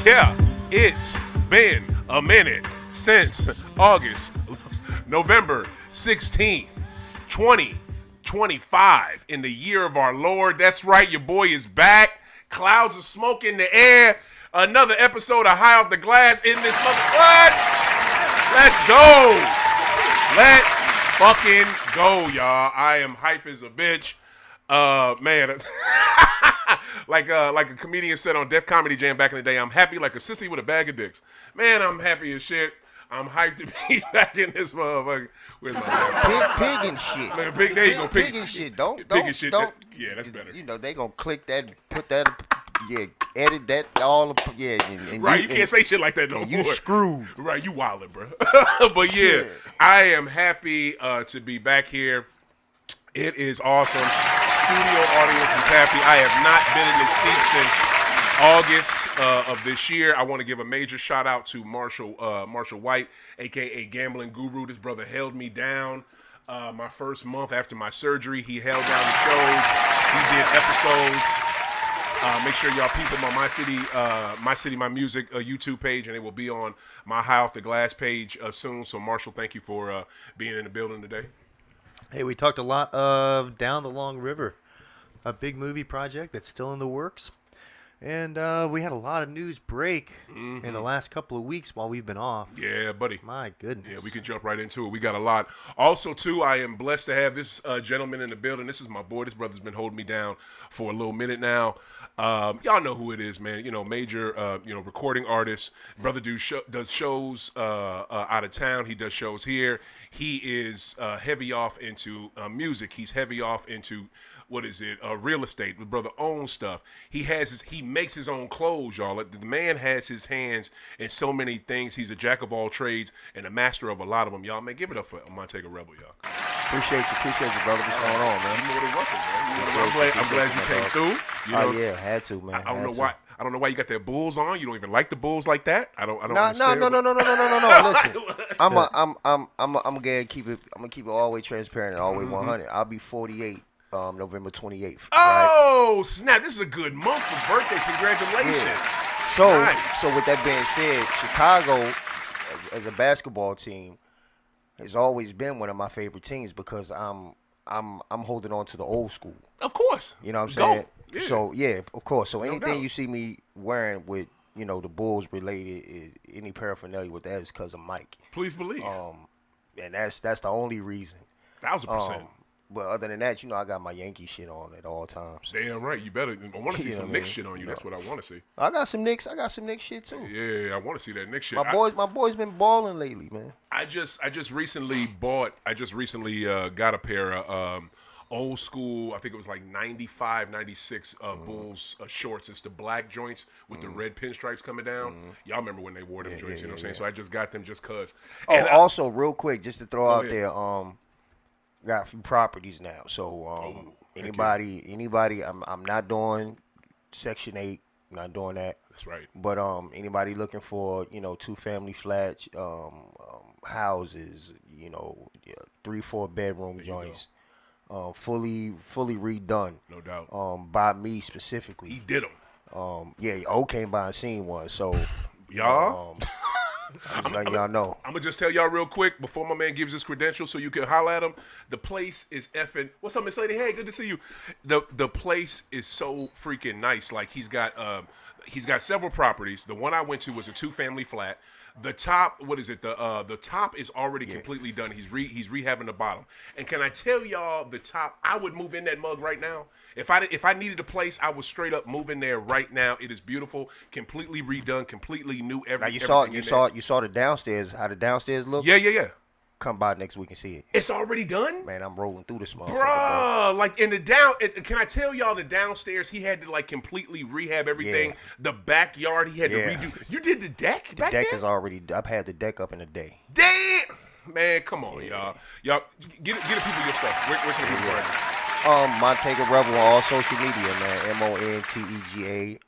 Yeah, it's been a minute since November 16th, 2025, in the year of our Lord. That's right, your boy is back. Clouds of smoke in the air. Another episode of High Off the Glass in this mother. Let's go. Let's fucking go, y'all. I am hype as a bitch. Man, like a comedian said on Def Comedy Jam back in the day, I'm happy like a sissy with a bag of dicks. Man, I'm happy as shit. I'm hyped to be back in this motherfucker. Where's my pig and shit. Man, pig, there you go, pig and shit. Don't. Yeah, that's better. You know they gonna click that, put that, yeah, edit that all, yeah. And right, you can't say shit like that no more. You screwed. Right, you wildin', bro. But yeah, I am happy to be back here. It is awesome. Studio audience is happy. I have not been in this seat since August of this year. I want to give a major shout out to Marshall White, aka Gambling Guru. This brother held me down my first month after my surgery. He held down the shows. He did episodes. Make sure y'all peep him on My City, My Music YouTube page, and it will be on my High Off the Glass page soon. So Marshall, thank you for being in the building today. Hey, we talked a lot of Down the Long River, a big movie project that's still in the works. And we had a lot of news break in the last couple of weeks while we've been off. Yeah, buddy. My goodness. Yeah, we can jump right into it. We got a lot. Also, too, I am blessed to have this gentleman in the building. This is my boy. This brother's been holding me down for a little minute now. Y'all know who it is, man. You know, major, recording artist. Brother does shows out of town. He does shows here. He is heavy off into music. He's heavy off into real estate. The brother owns stuff. He makes his own clothes, y'all. The man has his hands in so many things. He's a jack of all trades and a master of a lot of them, y'all. Man, give it up for Montego Rebel, y'all. Appreciate you, brother. What's going on, man? You know what it was, man. I'm glad you came through. You know, yeah, had to, man. I don't know why. I don't know why you got that Bulls on. You don't even like the Bulls like that. I don't. No. Listen, I'm gonna keep it. I'm gonna keep it all the way transparent and all the way 100. I'll be 48. November 28th. Oh, right? Snap. This is a good month for birthdays. Congratulations. Yeah. So with that being said, Chicago, as a basketball team, has always been one of my favorite teams because I'm holding on to the old school. Of course. You know what I'm saying? Yeah. So, yeah, of course. So anything doubt. you see me wearing with, the Bulls related, any paraphernalia with that is because of Mike. Please believe. And that's the only reason. 1,000%. But other than that, I got my Yankee shit on at all times. Damn right. You better. I want to see some Knicks shit on you. That's what I want to see. I got some Knicks shit too. Yeah, I want to see that Knicks shit. My boy's been balling lately, man. I just recently got a pair of old school. I think it was like 95, 96 Bulls shorts. It's the black joints with the red pinstripes coming down. Y'all remember when they wore them joints? You know what I'm saying? So I just got them just cause. Oh, also real quick, just to throw out there, got a few properties now. So anybody, I'm not doing Section 8. I'm not doing that. That's right. But anybody looking for 2-family flats, houses, 3-4 bedroom joints, fully redone. No doubt. By me specifically. He did them. O came by and seen one. So y'all. I'm just letting y'all know. I'm going to just tell y'all real quick before my man gives his credentials so you can holler at him. The place is effing. What's up, Miss Lady? Hey, good to see you. The place is so freaking nice. Like he's got several properties. The one I went to was a 2-family flat. The top, the top is already completely done. He's rehabbing the bottom. And can I tell y'all the top? I would move in that mug right now. If I needed a place, I would straight up move in there right now. It is beautiful, completely redone, completely new. Now you saw the downstairs. How the downstairs look? Yeah. Come by next week and see it. It's already done? Man, I'm rolling through this motherfucker. Bruh, like in the can I tell y'all the downstairs, he had to like completely rehab everything. Yeah. The backyard, he had to redo. You did the deck back there? The deck is already, I've had the deck up in a day. Damn! Man, come on, y'all. Y'all, get the people your stuff. Where can people find you? Montego Rebel on all social media, man.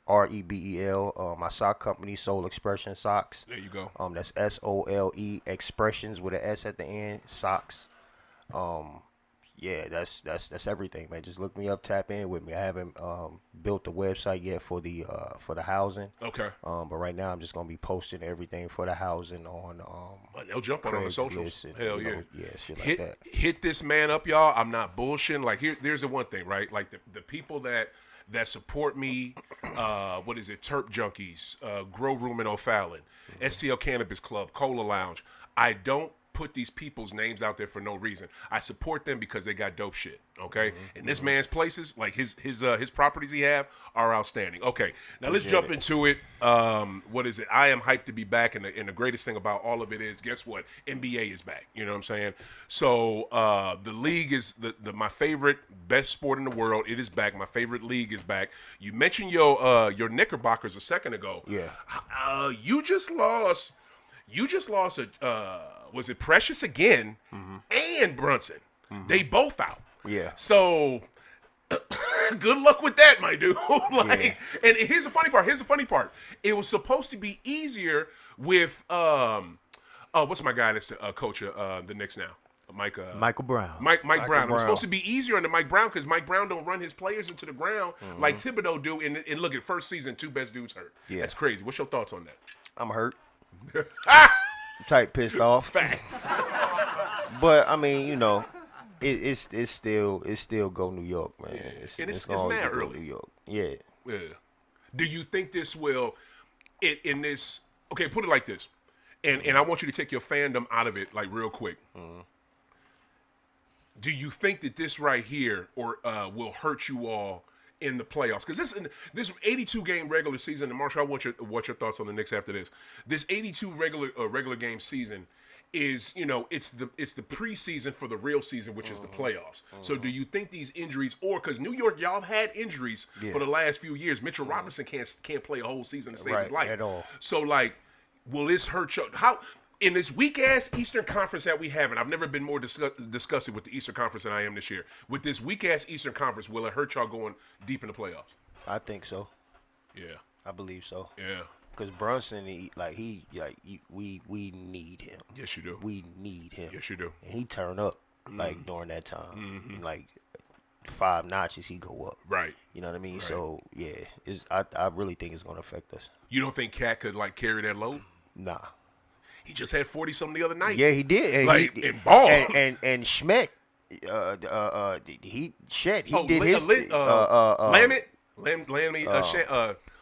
MONTEGAREBEL. My sock company, Soul Expression Socks. There you go. That's SOLE Expressions with an S at the end. Socks. yeah, that's everything, man. Just look me up, tap in with me. I haven't built the website yet for the housing. Okay. But right now I'm just gonna be posting everything for the housing on They'll jump on the socials. and, Hell you yeah. know, shit like that. Hit this man up, y'all. I'm not bullshitting. Like there's the one thing, right? Like the people that support me, what is it? Terp Junkies, Grow Room in O'Fallon, STL Cannabis Club, Cola Lounge. I don't put these people's names out there for no reason. I support them because they got dope shit. Okay, and this man's places, like his properties he have, are outstanding. Okay, now let's jump into it. What is it? I am hyped to be back, and the greatest thing about all of it is, guess what? NBA is back. You know what I'm saying? So the league is my favorite, best sport in the world. It is back. My favorite league is back. You mentioned your Knickerbockers a second ago. Yeah. You just lost. Was it Precious again and Brunson? They both out. Yeah. So good luck with that, my dude. And here's the funny part. It was supposed to be easier with what's my guy that's the coach of the Knicks now? Michael Brown. Mike Brown. It was supposed to be easier under Mike Brown because Mike Brown don't run his players into the ground like Thibodeau do. And look, at first season, 2 best dudes hurt. Yeah. That's crazy. What's your thoughts on that? I'm hurt. Type pissed off. Facts. But I mean, you know, it's still go New York, man. It's always mad go early. New York. Yeah. Yeah. Do you think this will, in this? Okay, put it like this, and I want you to take your fandom out of it, like real quick. Do you think that this right here will hurt you all in the playoffs? Because this 82 game regular season, and Marshall, I want your thoughts on the Knicks after this. This 82 regular game season is, you know, it's the preseason for the real season, which is the playoffs. So do you think these injuries, or because New York, y'all have had injuries for the last few years, Mitchell Robinson can't play a whole season to save his life at all. So like, will this hurt you? How? In this weak-ass Eastern Conference that we have, and I've never been more disgusted with the Eastern Conference than I am this year. With this weak-ass Eastern Conference, will it hurt y'all going deep in the playoffs? I think so. Yeah. I believe so. Yeah. Because Brunson, we need him. Yes, you do. We need him. Yes, you do. And he turn up like during that time. Like 5 notches, he go up. Right. You know what I mean? Right. So yeah, I really think it's gonna affect us. You don't think Cat could like carry that load? Nah. He just had 40-something the other night. Yeah, he did. And and ball. And Schmeck, he did his. Lamit.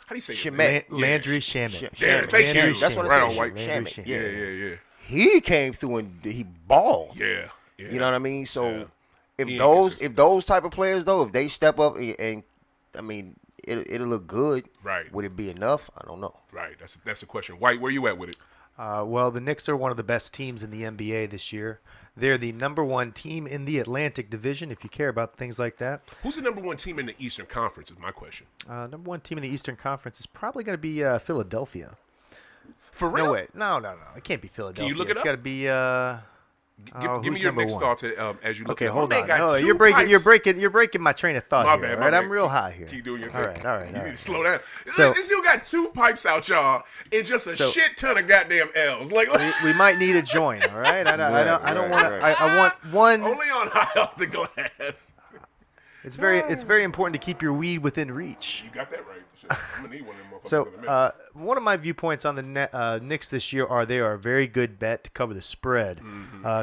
How do you say Shamet. it? Landry Shamet. Thank you. That's what Brown, I said. white. Shamet. Yeah. He came through and he balled. Yeah. You know what I mean? So He if those type of players though, if they step up and I mean it'll look good. Right. Would it be enough? I don't know. Right. That's the question. White, where you at with it? Well, the Knicks are one of the best teams in the NBA this year. They're the #1 team in the Atlantic Division, if you care about things like that. Who's the #1 team in the Eastern Conference is my question. #1 team in the Eastern Conference is probably going to be Philadelphia. For real? No, wait. No. It can't be Philadelphia. Can you look it It's up? got to be... Give me your Knicks thoughts as you look Okay, at it. hold My man on. got No, 2 you're breaking my train of thought My here. bad, All my right, bad. I'm real high here. Keep doing your All thing. right. You need to slow down. So- This dude got 2 pipes out, y'all, and just a shit ton of goddamn L's. Like We might need a joint, all right? I don't want to. I want one. only on high off the glass. It's very important to keep your weed within reach. You got that right. Shit, I'm gonna need one of them motherfuckers So, in a minute. one of my viewpoints on the Knicks this year are they are a very good bet to cover the spread.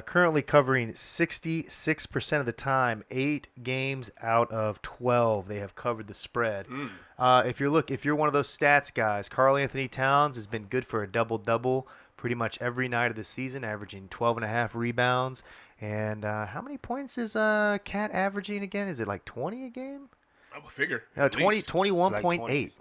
Currently covering 66% of the time, 8 games out of 12, they have covered the spread. If you're one of those stats guys, Karl Anthony Towns has been good for a double-double pretty much every night of the season, averaging 12.5 rebounds. And how many points is Cat averaging again? Is it like 20 a game? I would figure. 21.8.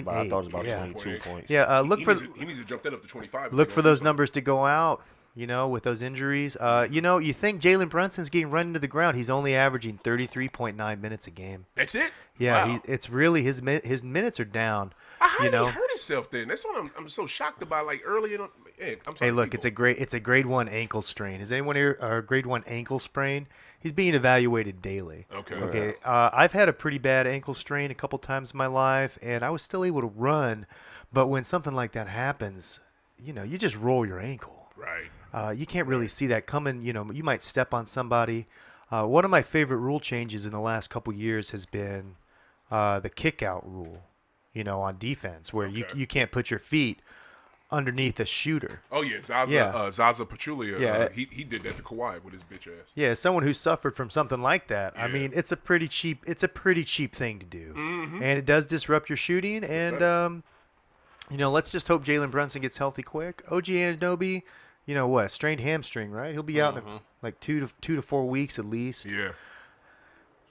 I thought it was about yeah. 22 points. Yeah, He needs to jump that up to 25. Look for those numbers to go out, you know, with those injuries. You think Jalen Brunson's getting run into the ground. He's only averaging 33.9 minutes a game. That's it? Yeah, Wow. it's really his minutes are down. How you did know? he hurt himself then? That's what I'm so shocked about. Like early in, I'm sorry. Hey, look, it's a grade 1 ankle strain. Has anyone here grade 1 ankle sprain? He's being evaluated daily. Okay. I've had a pretty bad ankle strain a couple times in my life, and I was still able to run. But when something like that happens, you know, you just roll your ankle. Right. You can't really see that coming. You know, you might step on somebody. One of my favorite rule changes in the last couple years has been the kick-out rule, on defense, where Okay. you can't put your feet underneath a shooter. Oh yeah, Zaza, Yeah. Zaza Pachulia. Yeah. He did that to Kawhi with his bitch ass. Yeah, as someone who suffered from something like that, I Yeah. mean, it's a pretty cheap thing to do, Mm-hmm. and it does disrupt your shooting. And let's just hope Jalen Brunson gets healthy quick. OG Anunoby, a strained hamstring, right? He'll be out in like 2 to 4 weeks at least. Yeah.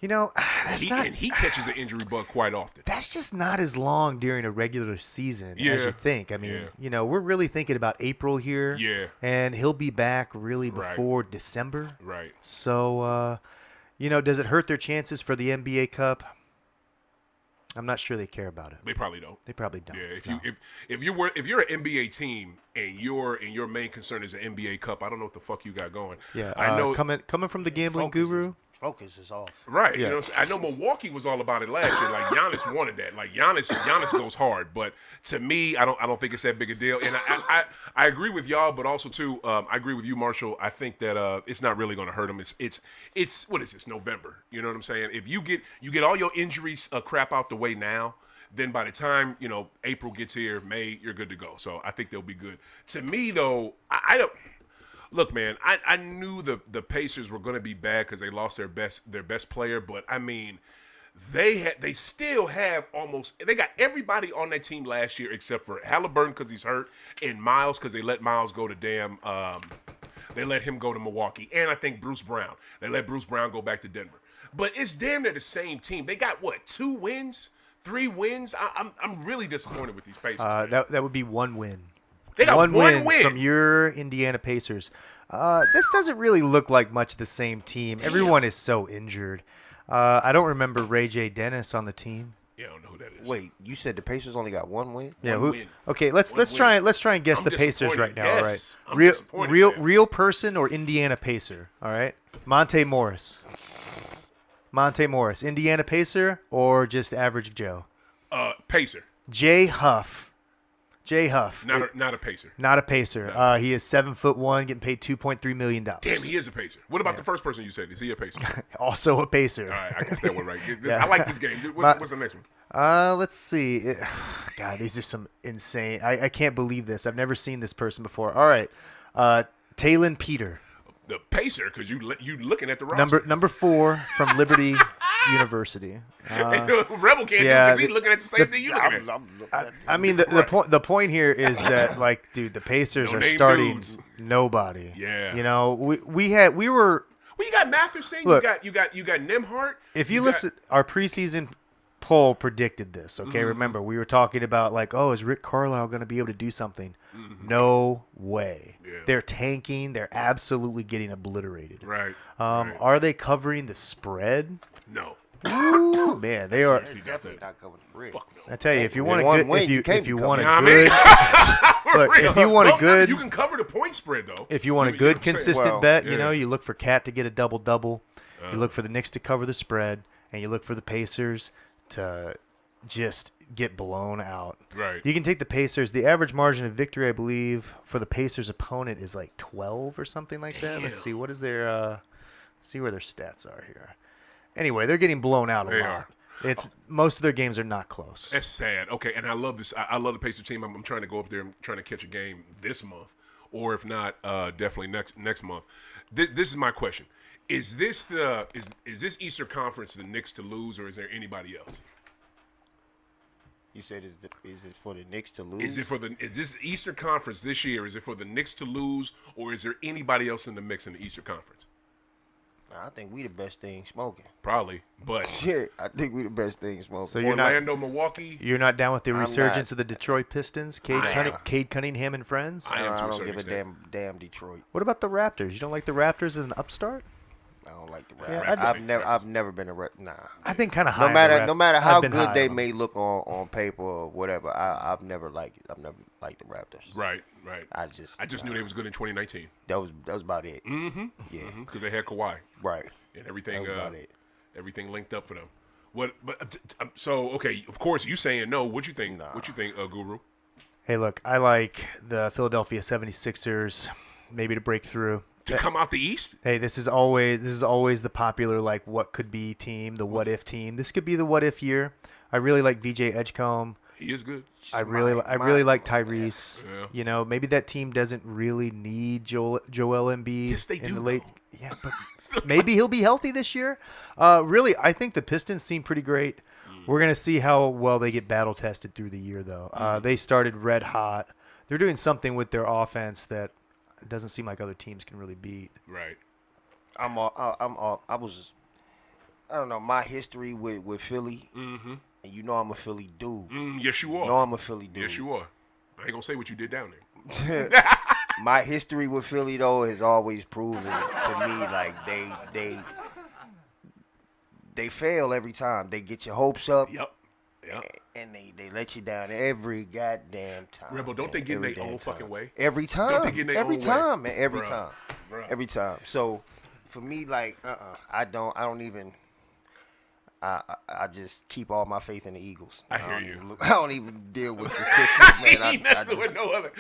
That's not. And he catches the injury bug quite often. That's just not as long during a regular season as Yeah. you think. I mean, Yeah. we're really thinking about April here. Yeah. And he'll be back really Right. before December. Right. So, does it hurt their chances for the NBA Cup? I'm not sure they care about it. They probably don't. They probably don't. Yeah, if you're an NBA team and your main concern is the NBA Cup, I don't know what the fuck you got going. Yeah, I know. coming from the gambling guru. Focus is off. Right. Yeah. You know, I know Milwaukee was all about it last year. Like Giannis wanted that. Like Giannis goes hard. But to me, I don't think it's that big a deal. And I agree with y'all, but also too, I agree with you, Marshall. I think that it's not really going to hurt him. It's what is this, November? You know what I'm saying? If you get all your injuries crap out the way now, then by the time April gets here, May, you're good to go. So I think they'll be good. To me though, I don't. Look, man, I knew the Pacers were going to be bad because they lost their best player, but I mean, they still have they got everybody on that team last year except for Halliburton because he's hurt and Miles because they let Miles go to they let him go to Milwaukee, and I think Bruce Brown. They let Bruce Brown go back to Denver, but it's damn near the same team. They got what, 2 wins, 3 wins? I'm really disappointed with these Pacers. That would be 1 win. They got one win from your Indiana Pacers. This doesn't really look like much the same team. Damn. Everyone is so injured. I don't remember Ray J. Dennis on the team. Yeah, I don't know who that is. Wait, you said the Pacers only got 1 win? Yeah. One win. Okay, let's One try win. and guess I'm the Pacers disappointed. right now. Yes, All right. I'm Real disappointed, man. real person or Indiana Pacer. All right. Monte Morris, Indiana Pacer or just average Joe? Pacer. Jay Huff. Not a Pacer. Not a Pacer. No. He is 7'1", getting paid $2.3 million. Damn, he is a Pacer. What about the first person you said? Is he a Pacer? Also a Pacer. All right, I got that one right. Yeah. I like this game. What's the next one? Let's see. God, these are some insane. I can't believe this. I've never seen this person before. All right. Talon Peter. The Pacer, because you looking at the roster. Number 4 from Liberty University. Rebel can't yeah, because he's looking at the same thing you looking at. I mean, the point here is that, like, dude, the Pacers No are name starting dudes. nobody. Yeah. We were. Well, you got Matheson. Look, you got Nemhart. If you listen, our preseason poll predicted this. Okay, remember we were talking about like, oh, is Rick Carlisle going to be able to do something? No way. Yeah. They're tanking. They're absolutely getting obliterated. Right. Right. Right. Are they covering the spread? No. Ooh, man, they are. Seriously, Definitely not covering the red. Fuck no. I tell you, if you want a one good, win, if you you can't if be you covering want a You know what I good, mean? look, if you want a Well, good, you can cover the point spread though. if you want a know good what I'm saying? consistent Well, bet, yeah. you look for Cat to get a double-double. Uh-huh. You look for the Knicks to cover the spread, and you look for the Pacers to just get blown out. Right. You can take the Pacers. The average margin of victory, I believe, for the Pacers' opponent is like 12 or something like that. Let's see. What is their see where their stats are here. Anyway, they're getting blown out a They lot. are. It's most of their games are not close. That's sad. Okay, and I love this. I love the Pacer team. I'm trying to go up there. I'm trying to catch a game this month, or if not, definitely next month. This is my question: Is this is this Eastern Conference the Knicks to lose, or is there anybody else? You said is it for the Knicks to lose? Is this Eastern Conference this year? Is it for the Knicks to lose, or is there anybody else in the mix in the Eastern Conference? Nah, I think we the best thing smoking. Probably, but Shit, I think we the best thing smoking. So you're not Orlando, Milwaukee. you're not down with the I'm resurgence not. of the Detroit Pistons, Cade Cunningham and friends. I am to a I don't certain give a extent. damn Detroit. What about the Raptors? You don't like the Raptors as an upstart? I don't like the Yeah, Raptors. I've never been a nah. I think kind of high. No on matter the no matter how I've been good high they on them. may look on paper or whatever, I've never liked the Raptors. Right. I I just knew they was good in 2019. that was about it. Mm-hmm. Yeah, Because they had Kawhi right. and everything. That was about it. Everything linked up for them. What? But so okay. Of course, you saying no. What you think? Nah. What you think, Guru? Hey, look, I like the Philadelphia 76ers maybe to break through. to come out the East. Hey, this is always the popular like what could be team, the what if team. This could be the what if year. I really like VJ Edgecombe. He is good. I really like Tyrese. Yeah. You know, maybe that team doesn't really need Joel Embiid Yes, they in do, the late. though. Yeah, but maybe he'll be healthy this year. Really, I think the Pistons seem pretty great. We're gonna see how well they get battle tested through the year, though. They started red hot. They're doing something with their offense that doesn't seem like other teams can really beat. Right. I don't know, my history with Philly, and you know I'm a Philly dude. Yes, you are. You know I'm a Philly dude. Yes, you are. I ain't gonna say what you did down there. My history with Philly, though, has always proven to me like they fail every time. They get your hopes up. Yep. And they let you down every goddamn time. Rebel, don't they get in their own fucking way? Every time. Don't they get in their every own time, way? man. Every Bruh. time. Bruh. Every time. So, for me, like, I don't even. I just keep all my faith in the Eagles. I hear you. I don't even deal with the Sixers, man. He messing with no other.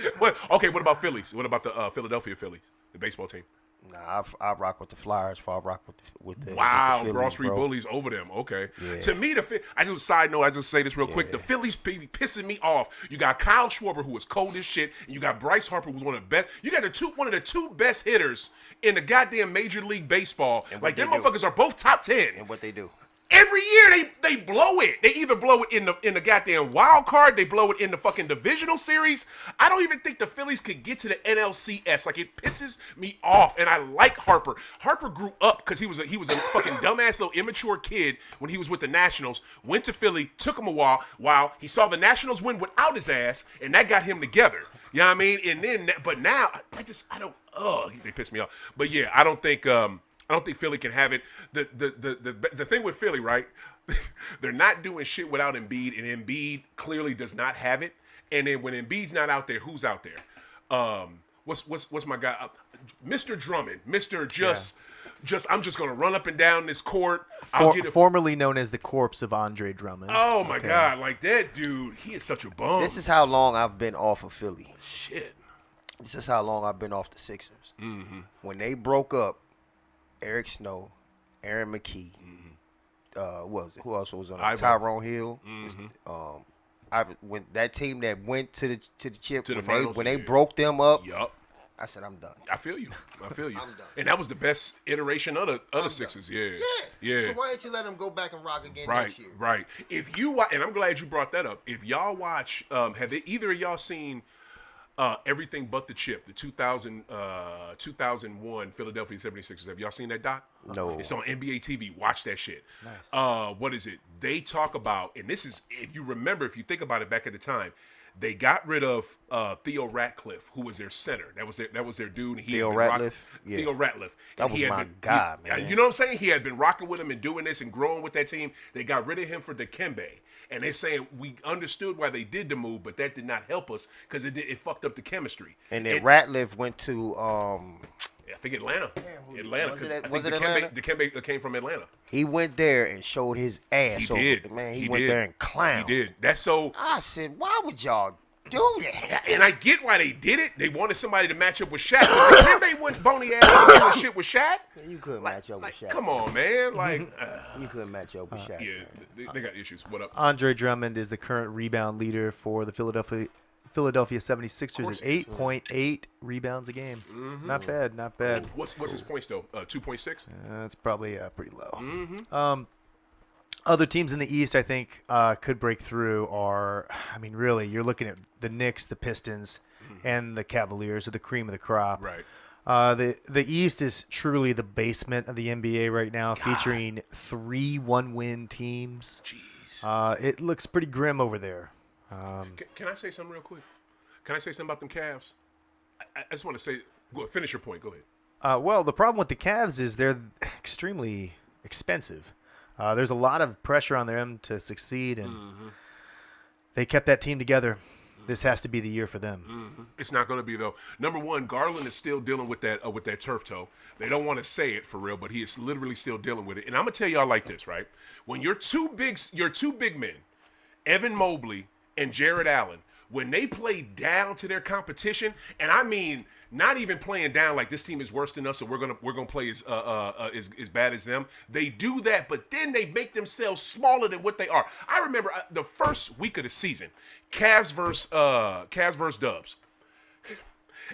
Okay, what about Phillies? What about the Philadelphia Phillies, the baseball team? Nah, I rock with the Flyers. I rock with the Wow, Phillies, Ross Street bro. Bullies over them. Okay. Yeah. To me, I just side note. I just say this real quick. Yeah. The Phillies be pissing me off. You got Kyle Schwarber, who is cold as shit, and you got Bryce Harper, who's one of the best. You got one of the two best hitters in the goddamn Major League Baseball. Like them motherfuckers are both top 10. And what they do? Every year they blow it. They either blow it in the goddamn wild card, they blow it in the fucking divisional series. I don't even think the Phillies could get to the NLCS. Like, it pisses me off. And I like Harper. Harper grew up because he was a fucking dumbass little immature kid when he was with the Nationals. Went to Philly, took him a while. He saw the Nationals win without his ass, and that got him together. You know what I mean? And then, but now they piss me off. But yeah, I don't think Philly can have it. The thing with Philly, right? They're not doing shit without Embiid, and Embiid clearly does not have it. And then when Embiid's not out there, who's out there? What's my guy? Mr. Drummond, I'm just gonna run up and down this court. Formerly known as the corpse of Andre Drummond. Oh my God, like that dude, he is such a bum. This is how long I've been off of Philly. Shit. This is how long I've been off the Sixers. Mm-hmm. When they broke up, Eric Snow, Aaron McKee, who else was on it? Tyrone Hill. When that team that went to the chip, when they broke them up, yup. I said, I'm done. I feel you. I'm done. And that was the best iteration of the Sixers. Yeah. So why didn't you let them go back and rock again next year? Right. If you watch, and I'm glad you brought that up. If y'all watch, either of y'all seen Everything But the Chip, the 2001 Philadelphia 76ers? Have y'all seen that doc? No. It's on NBA TV. Watch that shit. Nice. What is it? They talk about, and this is, if you think about it back at the time, they got rid of Theo Ratcliffe, who was their center. That was their dude. Theo Ratliff? Yeah. Theo Ratliff. That was my guy, man. You know what I'm saying? He had been rocking with him and doing this and growing with that team. They got rid of him for Dikembe. And they're saying we understood why they did the move, but that did not help us because it fucked up the chemistry. And then Ratliff went to I think Atlanta. Was it Atlanta? Dikembe came from Atlanta. He went there and showed his ass. He did. Man, he went there and clowned. He did. That's so. I said, why would y'all do that? And I get why they did it. They wanted somebody to match up with Shaq. But Dikembe went bony ass doing shit with Shaq. You couldn't match up with Shaq. Come on, man. You couldn't match up with Shaq. Yeah, they got issues. What up? Andre Drummond is the current rebound leader for the Philadelphia 76ers at 8.8 rebounds a game. Mm-hmm. Not bad. What's his points though? 2.6. That's probably pretty low. Mm-hmm. Other teams in the East, I think, could break through are, really, you're looking at the Knicks, the Pistons, and the Cavaliers, are the cream of the crop. Right. The East is truly the basement of the NBA right now, featuring 3 one-win teams. Jeez. It looks pretty grim over there. Can I say something real quick? Can I say something about them Cavs? I just want to say, finish your point. Go ahead. Well, the problem with the Cavs is they're extremely expensive. There's a lot of pressure on them to succeed, and they kept that team together. This has to be the year for them. It's not going to be though. Number one, Garland is still dealing with that turf toe. They don't want to say it for real, but he is literally still dealing with it. And I'm gonna tell y'all like this, right? When your two big men, Evan Mobley and Jared Allen, when they play down to their competition, and I mean not even playing down like this team is worse than us, so we're gonna play as bad as them. They do that, but then they make themselves smaller than what they are. I remember the first week of the season, Cavs versus Dubs.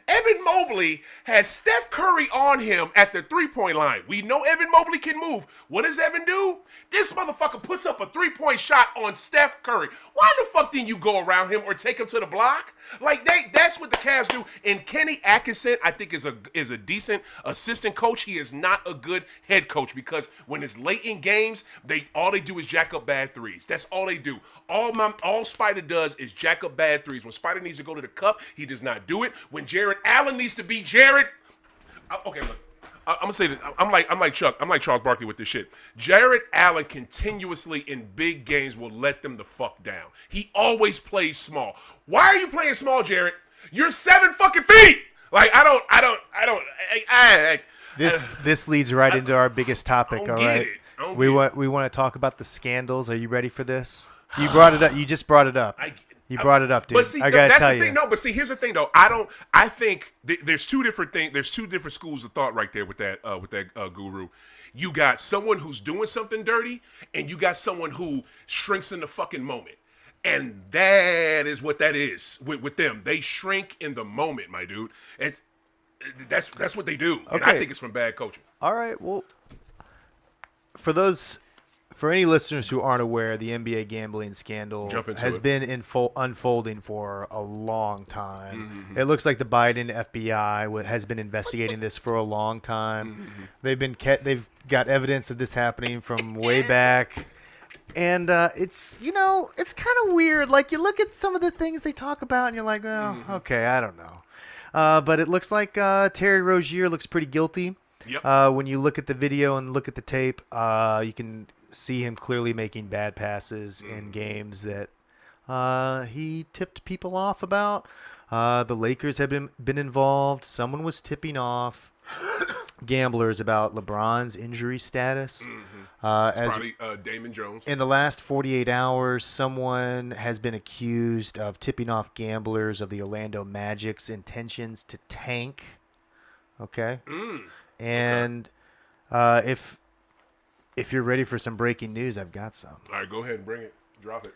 Evan Mobley has Steph Curry on him at the three-point line. We know Evan Mobley can move. What does Evan do? This motherfucker puts up a three-point shot on Steph Curry. Why the fuck didn't you go around him or take him to the block? Like that's what the Cavs do. And Kenny Atkinson, I think, is a decent assistant coach. He is not a good head coach because when it's late in games, all they do is jack up bad threes. That's all they do. All Spider does is jack up bad threes. When Spider needs to go to the cup, he does not do it. When Jared Allen needs to be Jared, okay, look. I'm gonna say this. I'm like Chuck. I'm like Charles Barkley with this shit. Jared Allen continuously in big games will let them the fuck down. He always plays small. Why are you playing small, Jared? You're 7 fucking feet. Like This leads right into our biggest topic. All right, we want to talk about the scandals. Are you ready for this? You brought it up. You just brought it up. You brought it up, dude. But see, I gotta that's tell the you. thing. No, but see, here's the thing, though. I think there's two different things. There's two different schools of thought right there with that guru. You got someone who's doing something dirty, and you got someone who shrinks in the fucking moment. And that is what that is with them. They shrink in the moment, my dude. That's what they do. Okay. And I think it's from bad coaching. All right. Well, for any listeners who aren't aware, the NBA gambling scandal has been unfolding for a long time. Mm-hmm. It looks like the Biden FBI has been investigating this for a long time. Mm-hmm. They've got evidence of this happening from way back. And it's kind of weird. Like, you look at some of the things they talk about, and you're like, well, okay, I don't know. But it looks like Terry Rozier looks pretty guilty. Yep. When you look at the video and look at the tape, you can see him clearly making bad passes in games that he tipped people off about. The Lakers have been involved. Someone was tipping off gamblers about LeBron's injury status. Probably Damon Jones. In the last 48 hours, someone has been accused of tipping off gamblers of the Orlando Magic's intentions to tank. Okay? And if you're ready for some breaking news, I've got some. All right, go ahead and bring it. Drop it.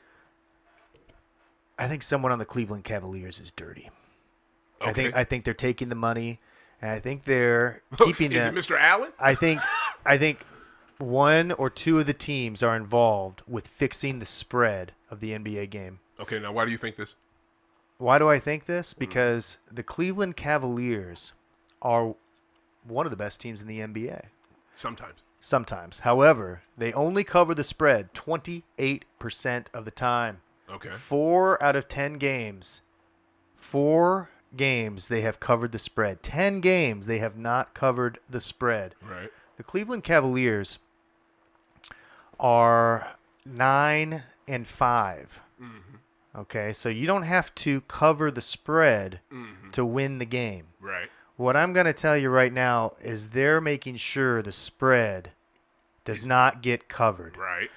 I think someone on the Cleveland Cavaliers is dirty. Okay. I think they're taking the money, and I think they're keeping Is it Mr. Allen? I think one or two of the teams are involved with fixing the spread of the NBA game. Okay, now why do you think this? Why do I think this? Because the Cleveland Cavaliers are one of the best teams in the NBA. Sometimes. However, they only cover the spread 28% of the time. Okay. 4 out of 10 games. 4 games they have covered the spread. 10 games they have not covered the spread. Right. The Cavaliers are 9-5. Okay, so you don't have to cover the spread to win the game. Right. What I'm going to tell you right now is they're making sure the spread does not get covered. Right.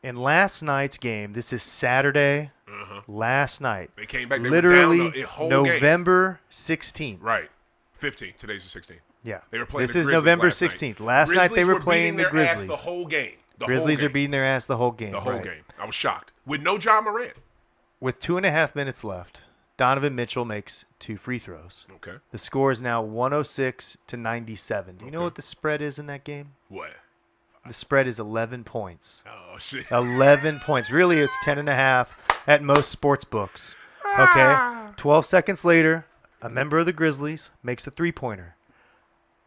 In last night's game, this is Saturday, last night. They came back. They literally were down the whole November 16th. Right. 15th. Today's the 16th. Yeah. They were playing this the is Grizzlies November last 16th. Night. Last night they were playing the Grizzlies. Ass the whole game. Grizzlies are beating their ass the whole game. The whole game. I was shocked. With no John Morant. With 2.5 minutes left, Donovan Mitchell makes 2 free throws. Okay. The score is now 106-97. Do you know what the spread is in that game? What? The spread is 11 points. Oh, shit. 11 points. Really, it's 10.5 at most sports books. Okay? 12 seconds later, a member of the Grizzlies makes a three-pointer.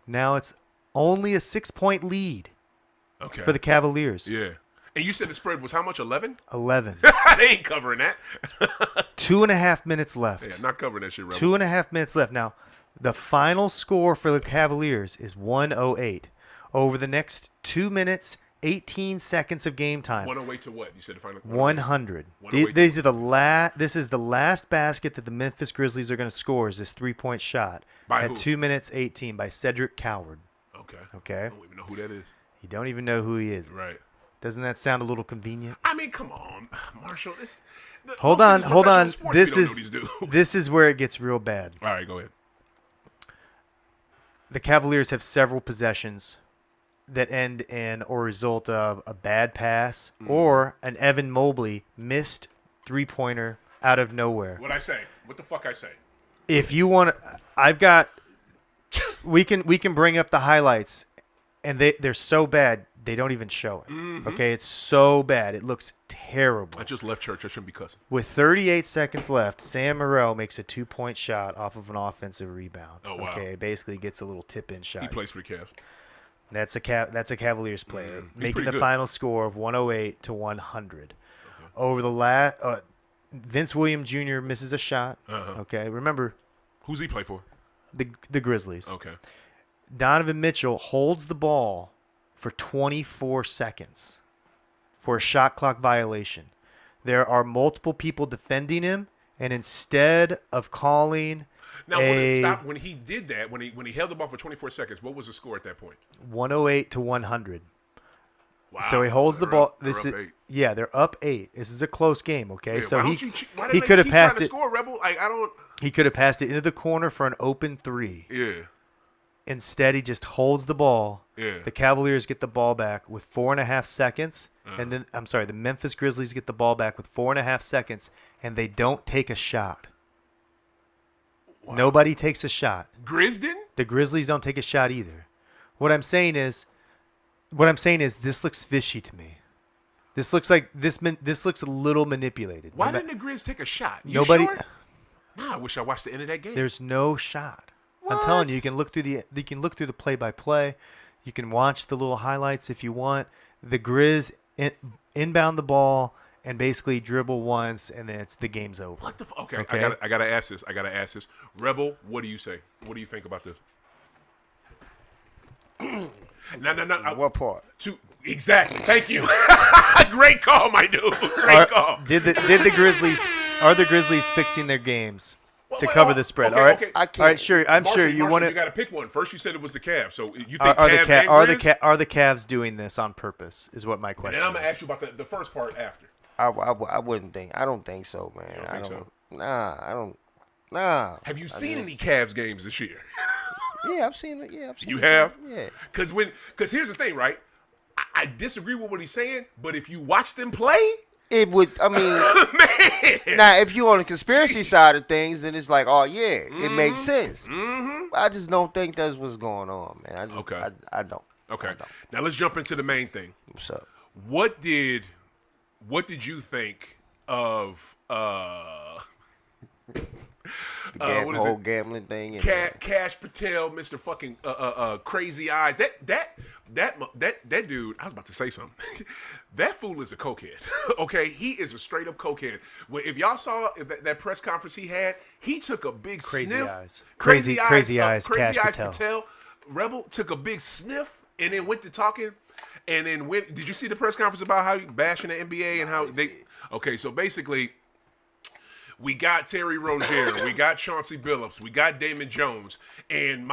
Now it's only a 6-point lead for the Cavaliers. Yeah. And you said the spread was how much? 11? 11. They ain't covering that. 2.5 minutes left. Yeah, not covering that shit, Rebel. 2.5 minutes left. Now, the final score for the Cavaliers is 108. Over the next 2 minutes, 18 seconds of game time. 108 to what? You said the final 100. This is the last basket that the Memphis Grizzlies are going to score is this 3-point shot. By at who? 2 minutes 18 by Cedric Coward. Okay. I don't even know who that is. You don't even know who he is. Right. Doesn't that sound a little convenient? I mean, come on, Marshall. Hold most of on, these hold on. professional sports, we don't know these dudes. This is where it gets real bad. All right, go ahead. The Cavaliers have several possessions that end in or result of a bad pass or an Evan Mobley missed three-pointer out of nowhere. What I say? What the fuck I say? If you want, I've got. We can bring up the highlights, and they're so bad they don't even show it. Okay, it's so bad it looks terrible. I just left church. I shouldn't be cussing. With 38 seconds left, Sam Morril makes a 2-point shot off of an offensive rebound. Oh wow! Okay, basically gets a little tip-in shot. He plays for the Cavs. That's a Cavaliers player, making the good. final score of 108 to 100. Okay. Over the last, Vince Williams Jr. misses a shot. Okay, remember who's he play for? The Grizzlies. Okay. Donovan Mitchell holds the ball for 24 seconds for a shot clock violation. There are multiple people defending him, and instead of calling now when he did that, when he held the ball for 24 seconds, what was the score at that point? 108 to 100. Wow. So he holds the ball. They're they're up 8. This is a close game, okay? Yeah, so he could have passed it. Score, Rebel? Like, I don't. He could have passed it into the corner for an open 3. Yeah. Instead, he just holds the ball. Yeah. The Cavaliers get the ball back with 4.5 seconds, and then the Memphis Grizzlies get the ball back with 4.5 seconds, and they don't take a shot. Wow. Nobody takes a shot. Grizz didn't? The Grizzlies don't take a shot either. What I'm saying is this looks fishy to me. This looks like this looks a little manipulated. Why didn't the Grizz take a shot? Nobody. Sure? Nah, I wish I watched the end of that game. There's no shot. What? I'm telling you, you can look through the play-by-play. You can watch the little highlights if you want. The Grizz inbound the ball and basically dribble once, and then the game's over. What the okay. I gotta ask this. Rebel, what do you say? What do you think about this? No. What part? Exactly. Thank you. Great call, my dude. Great call. Did the Grizzlies? Are the Grizzlies fixing their games to cover the spread? Okay, all right. Okay. I can't. All right. Sure. I'm Marshall, sure you want to. You got to pick one. First, you said it was the Cavs. So you think Are the Cavs Cavs doing this on purpose? Is what my question. And then I'm gonna is. ask you about the first part after. I wouldn't think. I don't think so, man. You don't think so? Nah, I don't. Nah. Have you seen any Cavs games this year? Yeah, I've seen it. Yeah, I've seen it. You have? Yeah. Because here's the thing, right? I disagree with what he's saying, but if you watch them play, it would. I mean, man. Now if you on the conspiracy side of things, then it's like, oh yeah, it makes sense. Mm-hmm. I just don't think that's what's going on, man. Okay. I don't. Okay. I don't. Now let's jump into the main thing. What's up? What did you think of The whole gambling thing. And Cash Patel, Mr. Fucking Crazy Eyes. That dude. I was about to say something. That fool is a cokehead. Okay, he is a straight up cokehead. If y'all saw that press conference he had, he took a big sniff. Crazy eyes. Crazy Cash Eyes Patel. Rebel took a big sniff and then went to talking. And then did you see the press conference about how he bashing the NBA and how they? Okay, so basically. We got Terry Rozier, we got Chauncey Billups, we got Damon Jones, and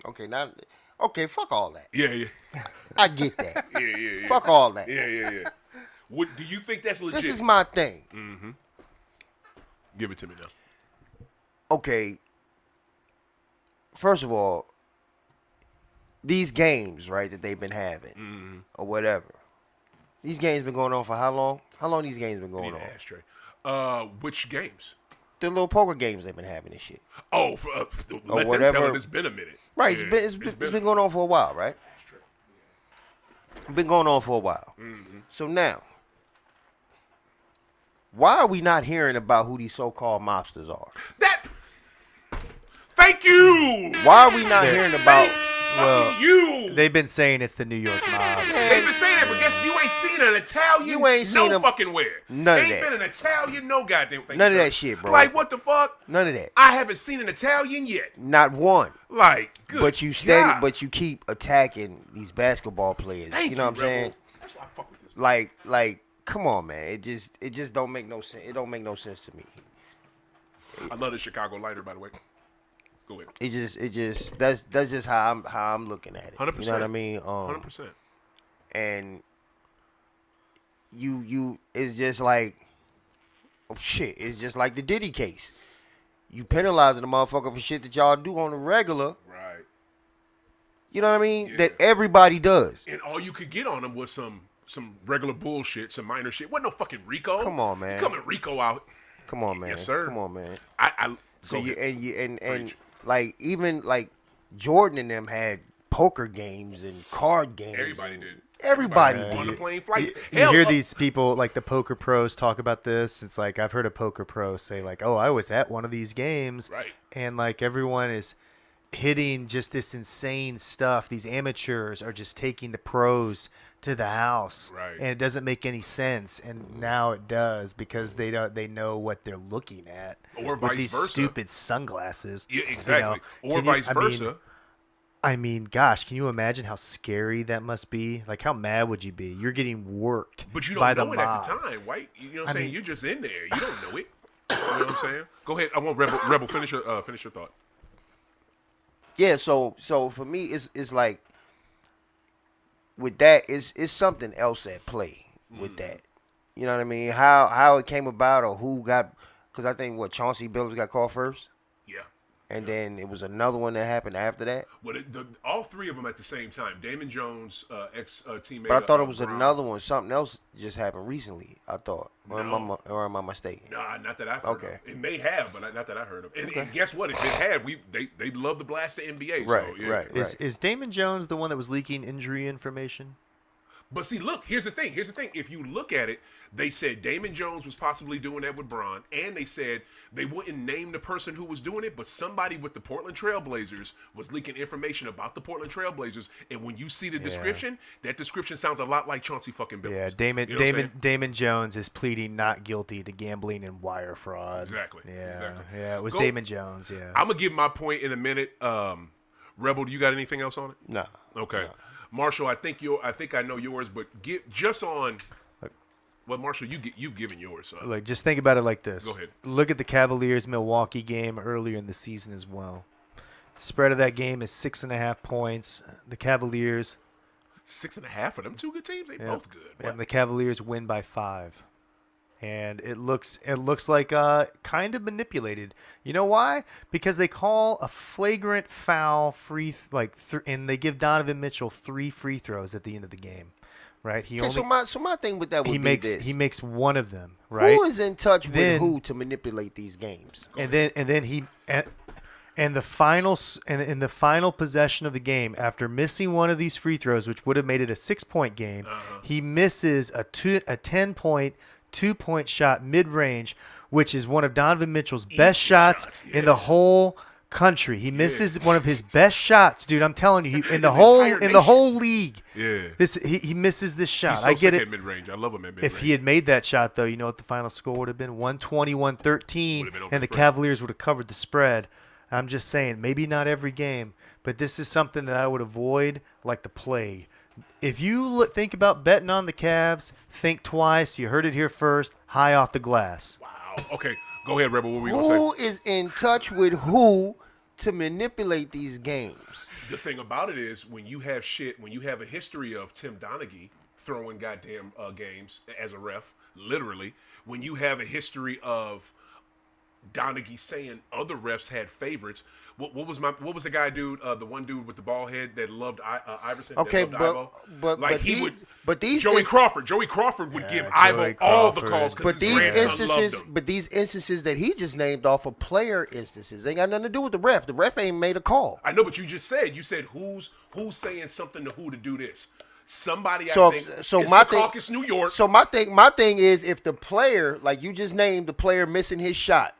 Okay, fuck all that. Yeah. I get that. Yeah. Fuck all that. Yeah. What do you think that's legit? This is my thing. Mm-hmm. Give it to me now. Okay. First of all, these games, right, that they've been having, or whatever. These games been going on for how long? How long these games been going on? Ashtray. Which games? The little poker games they've been having and shit. Oh, let them tell it. It's been a minute. Right, it's been going on for a while, right? It's been going on for a while. Mm-hmm. So now, why are we not hearing about who these so-called mobsters are? Thank you. Why are we not hearing about? Well, you. They've been saying it's the New York mob. They've been saying that, but guess you ain't seen an Italian. You ain't seen no fucking where. None of ain't that. been an Italian, no goddamn thing. None of that shit, bro. Like what the fuck? None of that. I haven't seen an Italian yet. Not one. Like, good but you God. but you keep attacking these basketball players. Thank you know what I'm Rebel. saying? That's why I fuck with this. Like, come on, man. It just don't make no sense. It don't make no sense to me. I love the Chicago Lighter, by the way. Go ahead. It just that's just how I'm looking at it. 100%. You know what I mean? 100%. And you it's just like shit, it's just like the Diddy case. You penalizing the motherfucker for shit that y'all do on the regular. Right. You know what I mean? Yeah. That everybody does. And all you could get on him was some regular bullshit, some minor shit. Wasn't no fucking Rico. Come on, man. You coming Rico out. Come on, man. Yes, sir. Come on, man. So and like even like Jordan and them had poker games and card games. Everybody did. Everybody on the did. plane flights. You hear these people, like the poker pros, talk about this. It's like I've heard a poker pro say, like, "Oh, I was at one of these games," right? And like everyone is hitting just this insane stuff. These amateurs are just taking the pros to the house, right? And it doesn't make any sense. And now it does because they know what they're looking at, or with vice these versa. Stupid sunglasses. Yeah, exactly. You know? Or vice versa. I mean, gosh, can you imagine how scary that must be? Like, how mad would you be? You're getting worked but you by don't know the it mob. at the time, right? You know what I'm saying? You're just in there. You don't know it. You know what I'm saying? Go ahead. I want Rebel finish your thought. Yeah, so for me it's like with that it's something else at play with that. You know what I mean? How it came about or who got, because I think Chauncey Billups got called first. Yeah. And then it was another one that happened after that. Well, all three of them at the same time. Damon Jones, ex-teammate. But I thought it was Brown. another one. Something else just happened recently, I thought. Or am I mistaken? Nah, not that I've heard Okay. of. It may have, but not that I heard of. And guess what? If it had, they love to blast the NBA. Right, so, yeah. right. Is Damon Jones the one that was leaking injury information? But see, look, here's the thing. If you look at it, they said Damon Jones was possibly doing that with Bron, and they said they wouldn't name the person who was doing it, but somebody with the Portland Trailblazers was leaking information about the Portland Trailblazers. And when you see the description, that description sounds a lot like Chauncey fucking Billups. Yeah, Damon Jones is pleading not guilty to gambling and wire fraud. Exactly. Yeah, it was Damon Jones. Yeah. I'm gonna give my point in a minute. Rebel, do you got anything else on it? No. Okay. No. Marshall, I think I know yours, but just on. Well, Marshall, you've given yours. So. Like, just think about it like this. Go ahead. Look at the Cavaliers-Milwaukee game earlier in the season as well. The spread of that game is 6.5 points. The Cavaliers. 6.5 for them two good teams. They both good. And the Cavaliers win by 5. And it looks like kind of manipulated. You know why? Because they call a flagrant foul and they give Donovan Mitchell 3 free throws at the end of the game, right? So my thing with that would be this: he makes one of them, right? Who is in touch with who to manipulate these games? In the final possession of the game, after missing one of these free throws, which would have made it a 6-point game, he misses a 10-point. 2-point shot mid-range, which is one of Donovan Mitchell's best shots in the whole country. He misses one of his best shots, dude. I'm telling you, in the whole league. Yeah. He misses this shot. He's so I get it. At mid-range. I love him at mid-range. If he had made that shot, though, you know what the final score would have been? 120-113, and the Cavaliers would have covered the spread. I'm just saying, maybe not every game, but this is something that I would avoid like the plague. If you think about betting on the Cavs, think twice. You heard it here first. High off the glass. Wow. Okay. Go ahead, Rebel. What were you going to say? Who is in touch with who to manipulate these games? The thing about it is when you have a history of Tim Donaghy throwing goddamn games as a ref, literally, when you have a history of Donaghy saying other refs had favorites. What was the guy dude? The one dude with the bald head that loved Iverson. Okay, but Joey Crawford would give Ivo all the calls. But these instances that he just named off of player instances, they got nothing to do with the ref. The ref ain't made a call. I know, but you said who's saying something to who to do this. Somebody, so, I think, so it's my Secaucus, thing, New York. So my thing is, if the player, like you just named, the player missing his shot,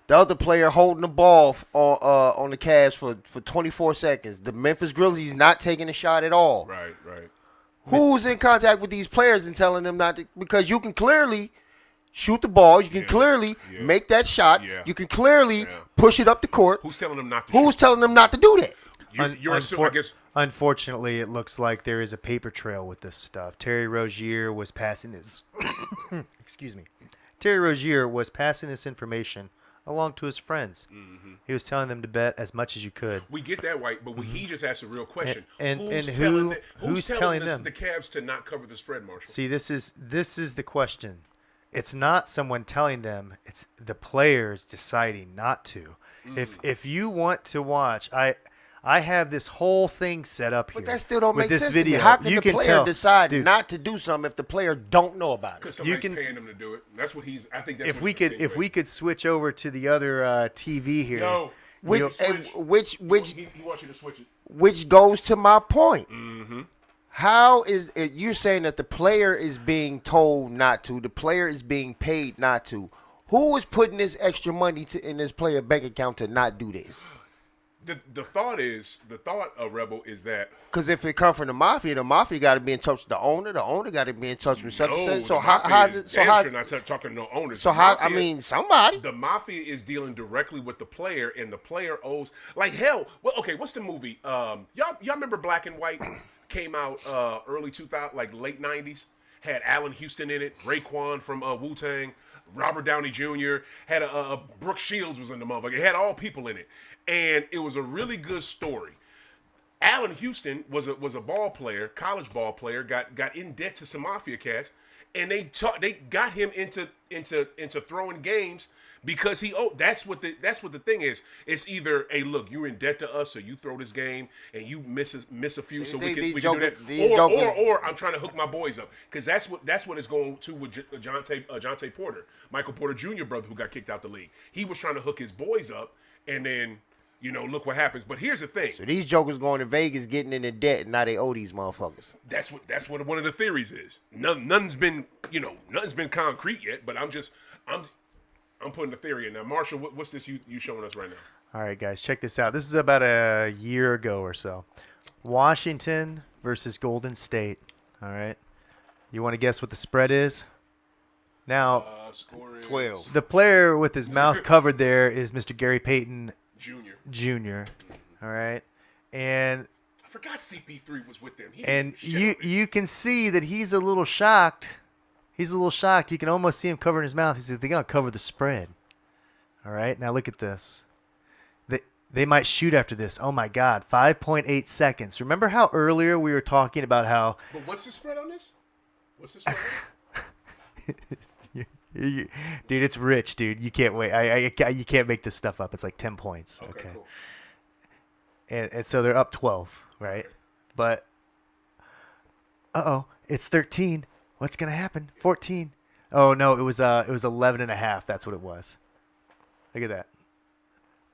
the other player holding the ball on the Cavs for 24 seconds, the Memphis Grizzlies not taking a shot at all. Right. Who's in contact with these players and telling them not to? Because you can clearly shoot the ball, you can clearly make that shot, you can clearly push it up the court. Who's telling them not to? Who's telling them not to do that? You're assuming, I guess. Unfortunately, it looks like there is a paper trail with this stuff. Terry Rozier was passing this. Excuse me. Terry Rozier was passing this information along to his friends. Mm-hmm. He was telling them to bet as much as you could. We get that right, but he just asked a real question. Who's telling them? The Cavs to not cover the spread, Marshall? See, this is the question. it's not someone telling them, it's the players deciding not to. If you want to watch, I have this whole thing set up here. But that still don't with make this sense video. to me. How can You the player tell, decide dude, not to do something if the player don't know about it? Because somebody's paying him to do it. That's what he's. I think that's if what if we could switch over to the other TV here. Yo, Which he wants you to switch it. which goes to my point. Mm-hmm. How is it? You're saying that the player is being told not to. The player is being paid not to. Who is putting this extra money in this player bank account to not do this? The thought of Rebel is that Because if it come from the mafia got to be in touch with the owner. The owner got to be in touch with such and such. So how's it? So how's not talking to no owners? So how? I mean, somebody. The mafia is dealing directly with the player, and the player owes like hell. Well, okay, what's the movie? Y'all remember Black and White? Came out early 2000, like late 90s. Had Allen Houston in it, Raekwon from Wu-Tang, Robert Downey Jr. Had Brooke Shields was in the motherfucker. It had all people in it, and it was a really good story. Allen Houston was a ball player, college ball player, got in debt to some mafia cats, and they got him into throwing games because he that's what the thing is. It's either, hey, look, you're in debt to us, so you throw this game and you miss a few, so we can do that. Or I'm trying to hook my boys up, because that's what it's going to with Jonte Porter, Michael Porter Jr. brother, who got kicked out the league. He was trying to hook his boys up, and then look what happens. But here's the thing. So these jokers going to Vegas getting into debt, and now they owe these motherfuckers. That's what one of the theories is. Nothing's been concrete yet, but I'm putting the theory in. Now, Marshall, what's this you showing us right now? All right, guys, check this out. This is about a year ago or so. Washington versus Golden State. All right. You want to guess what the spread is? Now, Score is 12. the player with his mouth covered there is Mr. Gary Payton Jr. All right. And I forgot CP3 was with them. You can see that he's a little shocked. He's a little shocked. You can almost see him covering his mouth. He says, they're going to cover the spread. All right. Now look at this. They might shoot after this. Oh, my God. 5.8 seconds. Remember how earlier we were talking about how. But what's the spread on this? What's the spread on Dude, it's rich, dude. You can't wait. You can't make this stuff up. It's like 10 points. Okay. Cool. And so they're up 12, right? But, it's 13. What's going to happen? 14. Oh, no, it was 11 and a half. That's what it was. Look at that.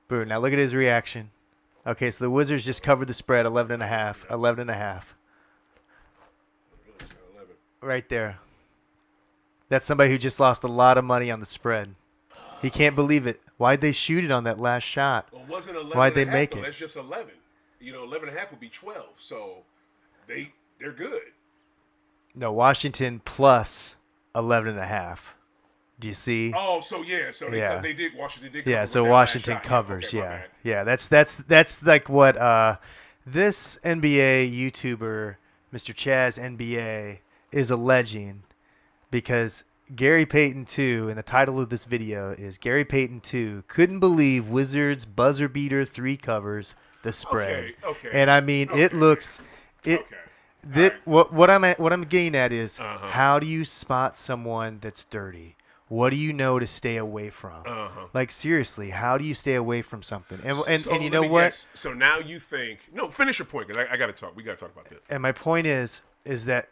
Boom. Now look at his reaction. Okay, so the Wizards just covered the spread, 11 and a half. 11 and a half. Right there. That's somebody who just lost a lot of money on the spread. He can't believe it. Why'd they shoot it on that last shot? Well, it wasn't 11 Why'd they and a half, make though. it? That's just 11. 11 and a half would be 12. So they're good. No, Washington plus 11 and a half. Do you see? Oh, so yeah, so they did. Washington did. Yeah, cover so with that Washington last shot. covers. Yeah, okay, Yeah. That's like what this NBA YouTuber, Mr. Chaz NBA, is alleging, because Gary Payton 2, and the title of this video is Gary Payton 2 couldn't believe Wizards buzzer beater 3 covers the spread. Okay. And I mean, it looks it. Okay. This, Right. what I'm getting at is, how do you spot someone that's dirty? What do you know to stay away from? Like, seriously, how do you stay away from something? And you know what? Guess. So now you think finish your point, because I got to talk. We got to talk about this. And my point is that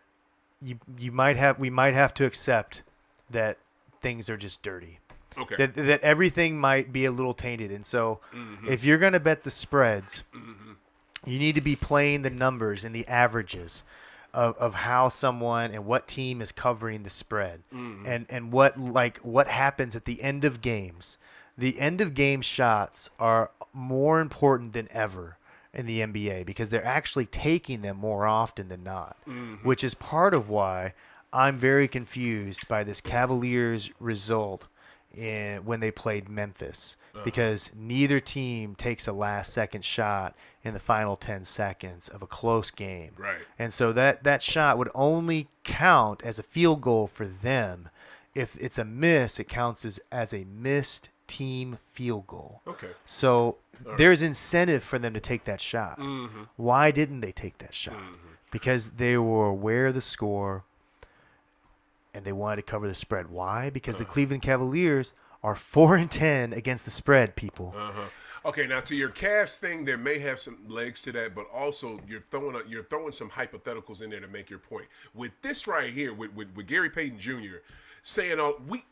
we might have to accept that things are just dirty. Okay. That everything might be a little tainted, and so if you're gonna bet the spreads, you need to be playing the numbers and the averages of how someone and what team is covering the spread, and what happens at the end of games. The end of game shots are more important than ever in the NBA, because they're actually taking them more often than not, which is part of why I'm very confused by this Cavaliers result when they played Memphis, because neither team takes a last-second shot in the final 10 seconds of a close game. Right. And so that shot would only count as a field goal for them. If it's a miss, it counts as a missed team field goal. Okay. So there's incentive for them to take that shot. Why didn't they take that shot? Because they were aware of the score. and they wanted to cover the spread. Why? Because the Cleveland Cavaliers are 4-10 against the spread, people. Okay, now to your Cavs thing, there may have some legs to that, but also you're throwing some hypotheticals in there to make your point. With this right here, with Gary Payton Jr. saying,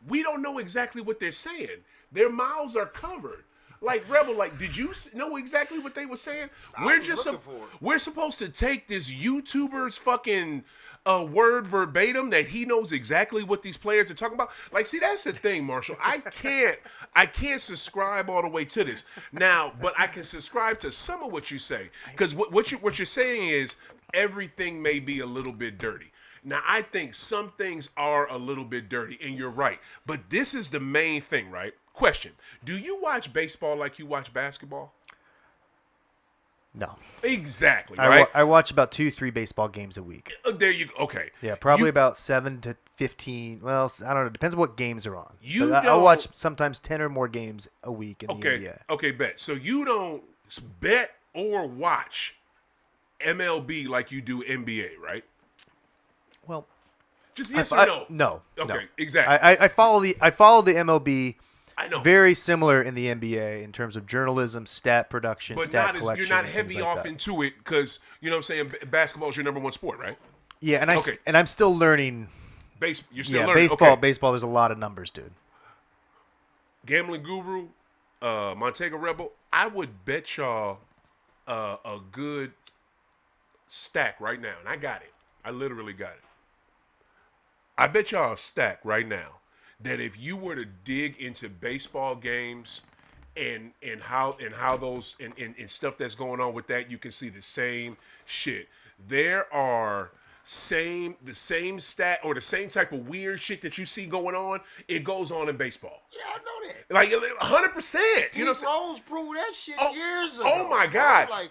we don't know exactly what they're saying. Their mouths are covered. Like, Rebel, like, did you know exactly what they were saying? We're supposed to take this YouTuber's fucking word verbatim that he knows exactly what these players are talking about. Like, see, that's the thing, Marshall. I can't subscribe all the way to this now, but I can subscribe to some of what you say, because what you're saying is everything may be a little bit dirty. Now, I think some things are a little bit dirty, and you're right. But this is the main thing, right? Question: do you watch baseball like you watch basketball? No. Exactly, right? I watch about 2-3 baseball games a week. There you go. Okay. Yeah, probably about 7 to 15. Well, I don't know. Depends on what games are on. I watch sometimes 10 or more games a week in the NBA. Okay, bet. So you don't bet or watch MLB like you do NBA, right? Well, just yes or no? No. Okay, no. exactly. I follow the MLB. I know. Very similar in the NBA in terms of journalism, stat production, but stat collection. You're not heavy off into it because, you know what I'm saying, basketball is your number one sport, right? Yeah, and I'm still learning. You're still learning. Baseball, okay. Baseball, there's a lot of numbers, dude. Gambling Guru, Montego Rebel, I would bet y'all a good stack right now, and I got it. I literally got it. I bet y'all a stack right now that if you were to dig into baseball games and how those and stuff that's going on with that, you can see the same shit. There are the same stat or the same type of weird shit that you see going on. It goes on in baseball. Yeah, I know that. Like 100%. You know, Pete Rose proved that shit years ago. Oh my God! Like,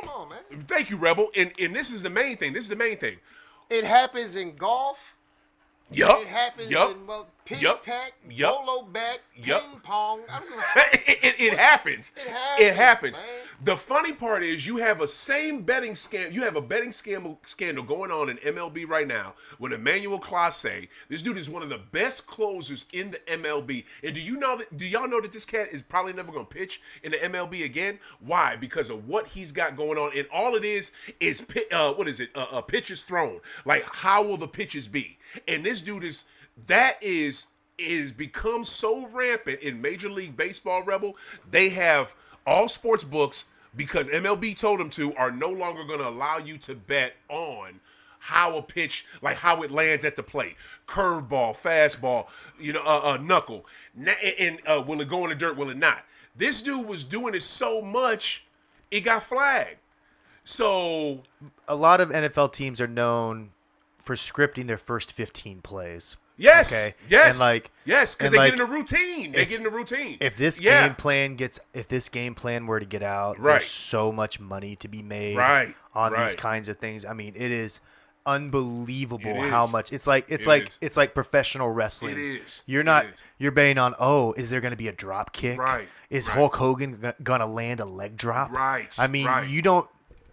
come on, man. Thank you, Rebel. And this is the main thing. It happens in golf. Yup. It happens Yup. in ping Yup. pack, Yup. bolo bat, Yup. ping pong. It happens. It happens. man. The funny part is you have a same betting scam. You have a betting scandal going on in MLB right now with Emmanuel Clase. This dude is one of the best closers in the MLB. And do y'all know that this cat is probably never going to pitch in the MLB again? Why? Because of what he's got going on. And all it is pitches thrown. Like, how will the pitches be? And this dude is become so rampant in Major League Baseball, Rebel. They have all sports books, because MLB told them to, are no longer going to allow you to bet on how a pitch, like how it lands at the plate, curveball, fastball, knuckle, and will it go in the dirt, will it not? This dude was doing it so much, it got flagged. So a lot of NFL teams are known for scripting their first 15 plays. Yes. Okay? Yes. And because they get in a routine. They get in a routine. If this game plan were to get out, right, there's so much money to be made on these kinds of things. I mean, it is unbelievable how much it's like professional wrestling. It is. You're betting on, is there going to be a drop kick? Right. Is Hulk Hogan going to land a leg drop? Right. I mean,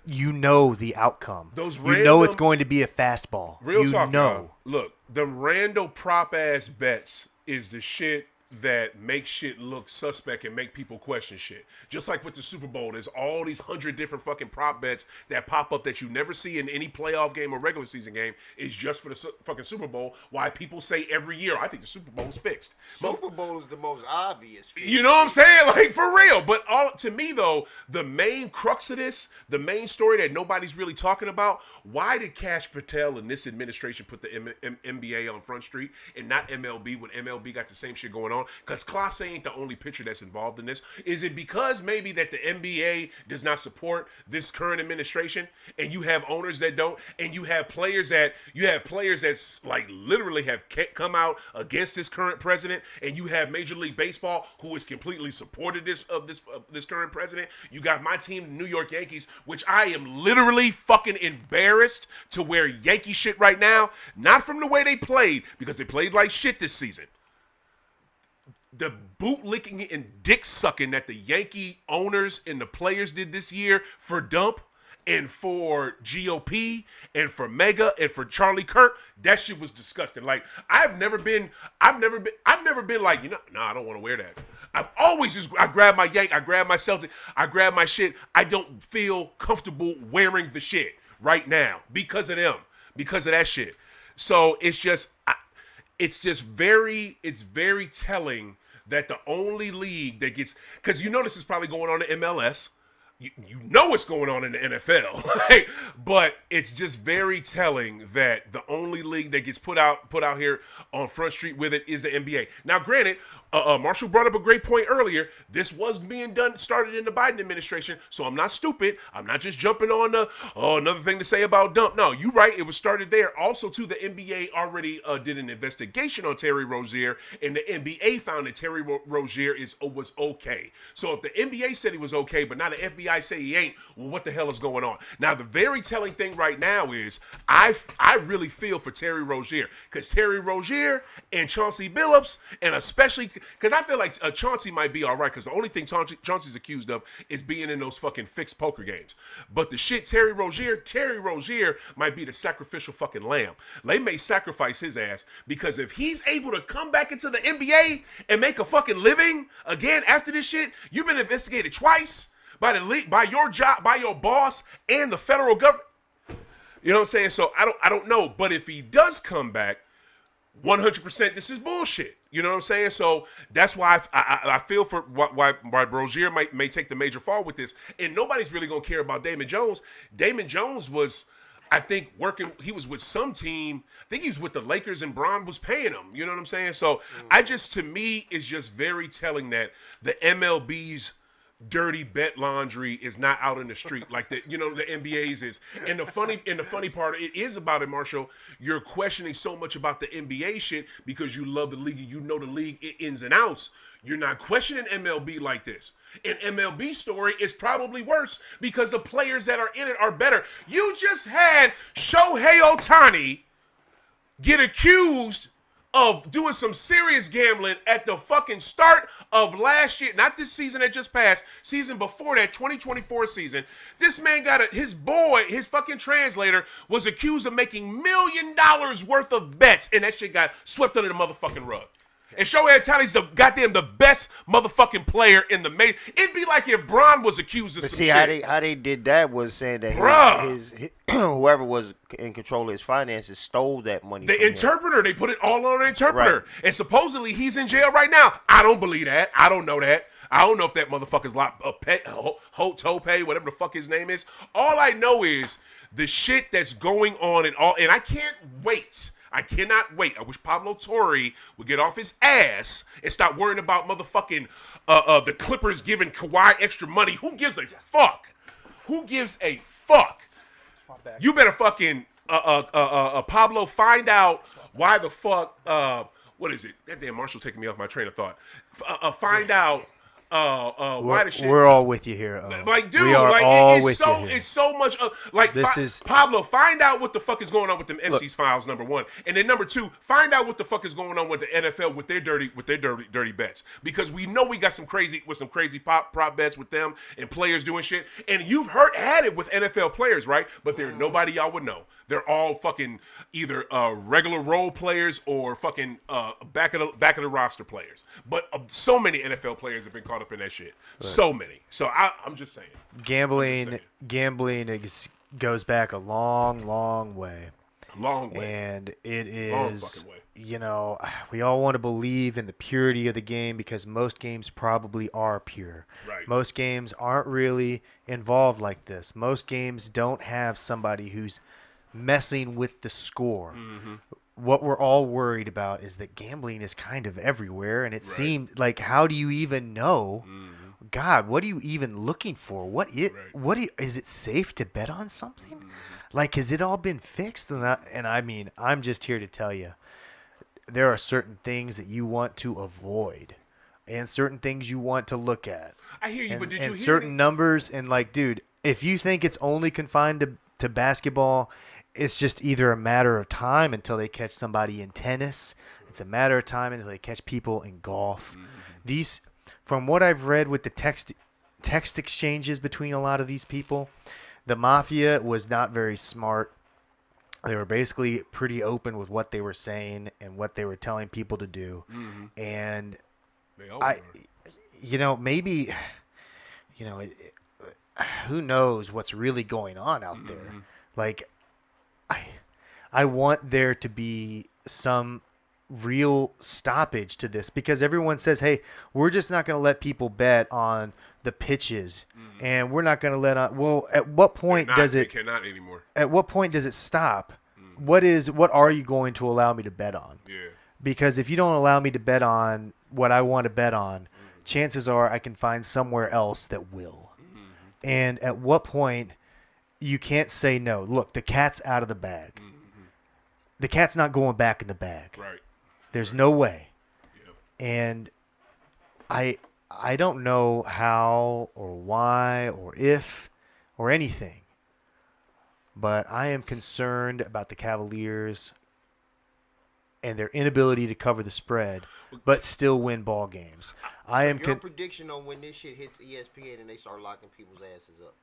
you know the outcome. Those it's going to be a fastball. Real talk, y'all. Look, the random prop ass bets is the shit that make shit look suspect and make people question shit. Just like with the Super Bowl, there's all these 100 different fucking prop bets that pop up that you never see in any playoff game or regular season game. Is just for the fucking Super Bowl. Why people say every year, I think the Super Bowl is fixed. Super Bowl is the most obvious. You know what I'm saying? Like, for real. But to me, though, the main crux of this, the main story that nobody's really talking about, why did Kash Patel and this administration put the NBA on Front Street and not MLB when MLB got the same shit going on? Because Clase ain't the only pitcher that's involved in this. Is it because maybe that the NBA does not support this current administration, and you have owners that don't, and you have players that's like literally have come out against this current president, and you have Major League Baseball who has completely supported this current president. You got my team, the New York Yankees, which I am literally fucking embarrassed to wear Yankee shit right now, not from the way they played, because they played like shit this season. The bootlicking and dick sucking that the Yankee owners and the players did this year for dump, and for GOP and for Mega and for Charlie Kirk, that shit was disgusting. Like I've never been like, I don't want to wear that. I've always I grab my Yank, I grab my Celtic, I grab my shit. I don't feel comfortable wearing the shit right now because of them, because of that shit. So it's very telling that the only league that gets, because this is probably going on in MLS. You know what's going on in the NFL, right? But it's just very telling that the only league that gets put out here on Front Street with it is the NBA. Now, granted, Marshall brought up a great point earlier. This was being started in the Biden administration, so I'm not stupid. I'm not just jumping on another thing to say about dump. No, you're right. It was started there. Also, too, the NBA already did an investigation on Terry Rozier, and the NBA found that Terry Rozier was okay. So if the NBA said he was okay, but now the FBI say he ain't, well, what the hell is going on? Now, the very telling thing right now is I really feel for Terry Rozier, because Terry Rozier and Chauncey Billups, and especially because I feel like Chauncey might be all right, because the only thing Chauncey's accused of is being in those fucking fixed poker games. But the shit Terry Rozier might be the sacrificial fucking lamb. They may sacrifice his ass, because if he's able to come back into the NBA and make a fucking living again after this shit, you've been investigated twice by the league, by your job, by your boss, and the federal government. You know what I'm saying? So I don't know. But if he does come back, 100% this is bullshit. You know what I'm saying? So that's why I feel for why Rozier may take the major fall with this. And nobody's really going to care about Damon Jones. Damon Jones was, I think, he was with some team. I think he was with the Lakers, and Bron was paying him. You know what I'm saying? So to me, it's just very telling that the MLB's dirty bet laundry is not out in the street like the NBA's is. And the funny part it is about it, Marshall, you're questioning so much about the NBA shit because you love the league and you know the league ins and outs. You're not questioning MLB like this. An MLB story is probably worse because the players that are in it are better. You just had Shohei Ohtani get accused of doing some serious gambling at the fucking start of last year. Not this season that just passed. Season before that, 2024 season. This man got his fucking translator was accused of making $1 million worth of bets, and that shit got swept under the motherfucking rug. And Shohei Ohtani's the best motherfucking player in the major. It'd be like if Bron was accused of some shit. How they did that was saying that his whoever was in control of his finances stole that money. The interpreter, they put it all on an interpreter. Right. And supposedly he's in jail right now. I don't believe that. I don't know that. I don't know if that motherfucker's locked up, Tope, whatever the fuck his name is. All I know is the shit that's going on and I can't wait. I cannot wait. I wish Pablo Torre would get off his ass and stop worrying about motherfucking the Clippers giving Kawhi extra money. Who gives a fuck? Who gives a fuck? You better fucking Pablo find out why the fuck what is it? That damn Marshall taking me off my train of thought. Find out why the shit. We're all with you here. Like, dude, we are like all it's with so you here. it's so much. Like, Pablo, find out what the fuck is going on with them MC's files. Number one, and then number two, find out what the fuck is going on with the NFL with their dirty bets, because we know we got some crazy prop bets with them and players doing shit. And you've had it with NFL players, right? But there's nobody y'all would know. They're all fucking either regular role players or fucking back of the roster players. But so many NFL players have been caught up in that shit. Right. So many. So I'm just saying. Gambling goes back a long, long way. Long way. And it is, we all want to believe in the purity of the game because most games probably are pure. Right. Most games aren't really involved like this. Most games don't have somebody who's messing with the score. Mm-hmm. What we're all worried about is that gambling is kind of everywhere, and it seemed like, how do you even know? Mm-hmm. God, what are you even looking for? Is it safe to bet on something? Mm-hmm. Like, has it all been fixed? And I mean, I'm just here to tell you, there are certain things that you want to avoid, and certain things you want to look at. I hear you, but did you hear certain numbers? And like, dude, if you think it's only confined to basketball, it's just either a matter of time until they catch somebody in tennis. It's a matter of time until they catch people in golf. Mm-hmm. These, from what I've read with the text exchanges between a lot of these people, The Mafia was not very smart. They were basically pretty open with what they were saying and what they were telling people to do. Mm-hmm. And They always are. Maybe, who knows what's really going on out there. Mm-hmm. Like, I want there to be some real stoppage to this because everyone says, hey, we're just not going to let people bet on the pitches and we're not going to let on. Well, at what point does it? They cannot anymore. At what point does it stop? What are you going to allow me to bet on? Yeah. Because if you don't allow me to bet on what I want to bet on, chances are I can find somewhere else that will. Mm-hmm. And at what point you can't say no. Look, the cat's out of the bag. Mm-hmm. The cat's not going back in the bag. Right. There's no way. Yep. And I don't know how or why or if or anything. But I am concerned about the Cavaliers and their inability to cover the spread, but still win ball games. Your prediction on when this shit hits ESPN and they start locking people's asses up?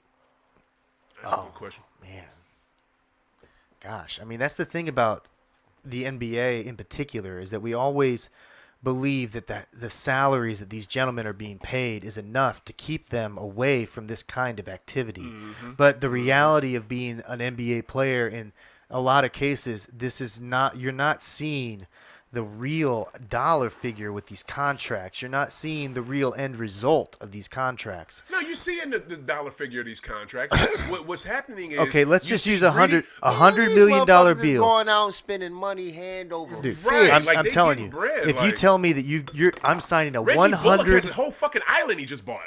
That's a good question. Man. Gosh, I mean, that's the thing about the NBA in particular is that we always believe that the salaries that these gentlemen are being paid is enough to keep them away from this kind of activity. Mm-hmm. But the reality of being an NBA player in a lot of cases, you're not seeing the real dollar figure with these contracts. You're not seeing the real end result of these contracts. No, you're seeing the dollar figure of these contracts. What's happening is okay. Let's just use $100 $100 million bill. Going out and spending money hand over Dude, fist. I'm telling you, bread, if you tell me that I'm signing a Reggie Bullock has 100, a whole fucking island he just bought.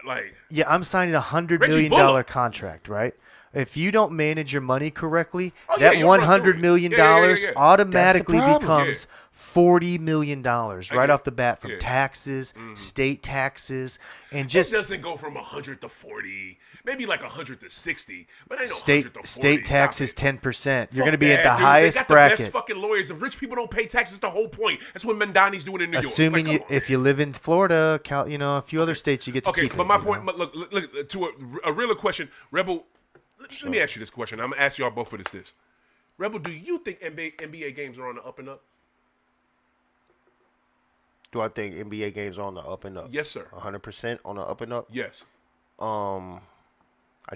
I'm signing a $100 Reggie million Bullock. contract, right? If you don't manage your money correctly, yeah, that you'll run through $100 it. million Yeah. automatically That's the problem. becomes $40 million right off the bat from Yeah. taxes, state taxes, and It just doesn't go from 100 to 40, maybe like 100 to 60, but I know 100 to 40. state taxes 10%. You're going to Fuck be at that, the dude. highest they got bracket. The best fucking lawyers. If rich people don't pay taxes, the whole point. That's what Mandani's doing in New Assuming York. if you live in Florida, a few other states, you get to Okay, keep it. but my point, look to a realer question, Rebel. Let me ask you this question. I'm gonna ask y'all both for this. Rebel, do you think NBA games are on the up and up? Do I think NBA games are on the up and up? Yes, sir. 100% on the up and up? Yes. I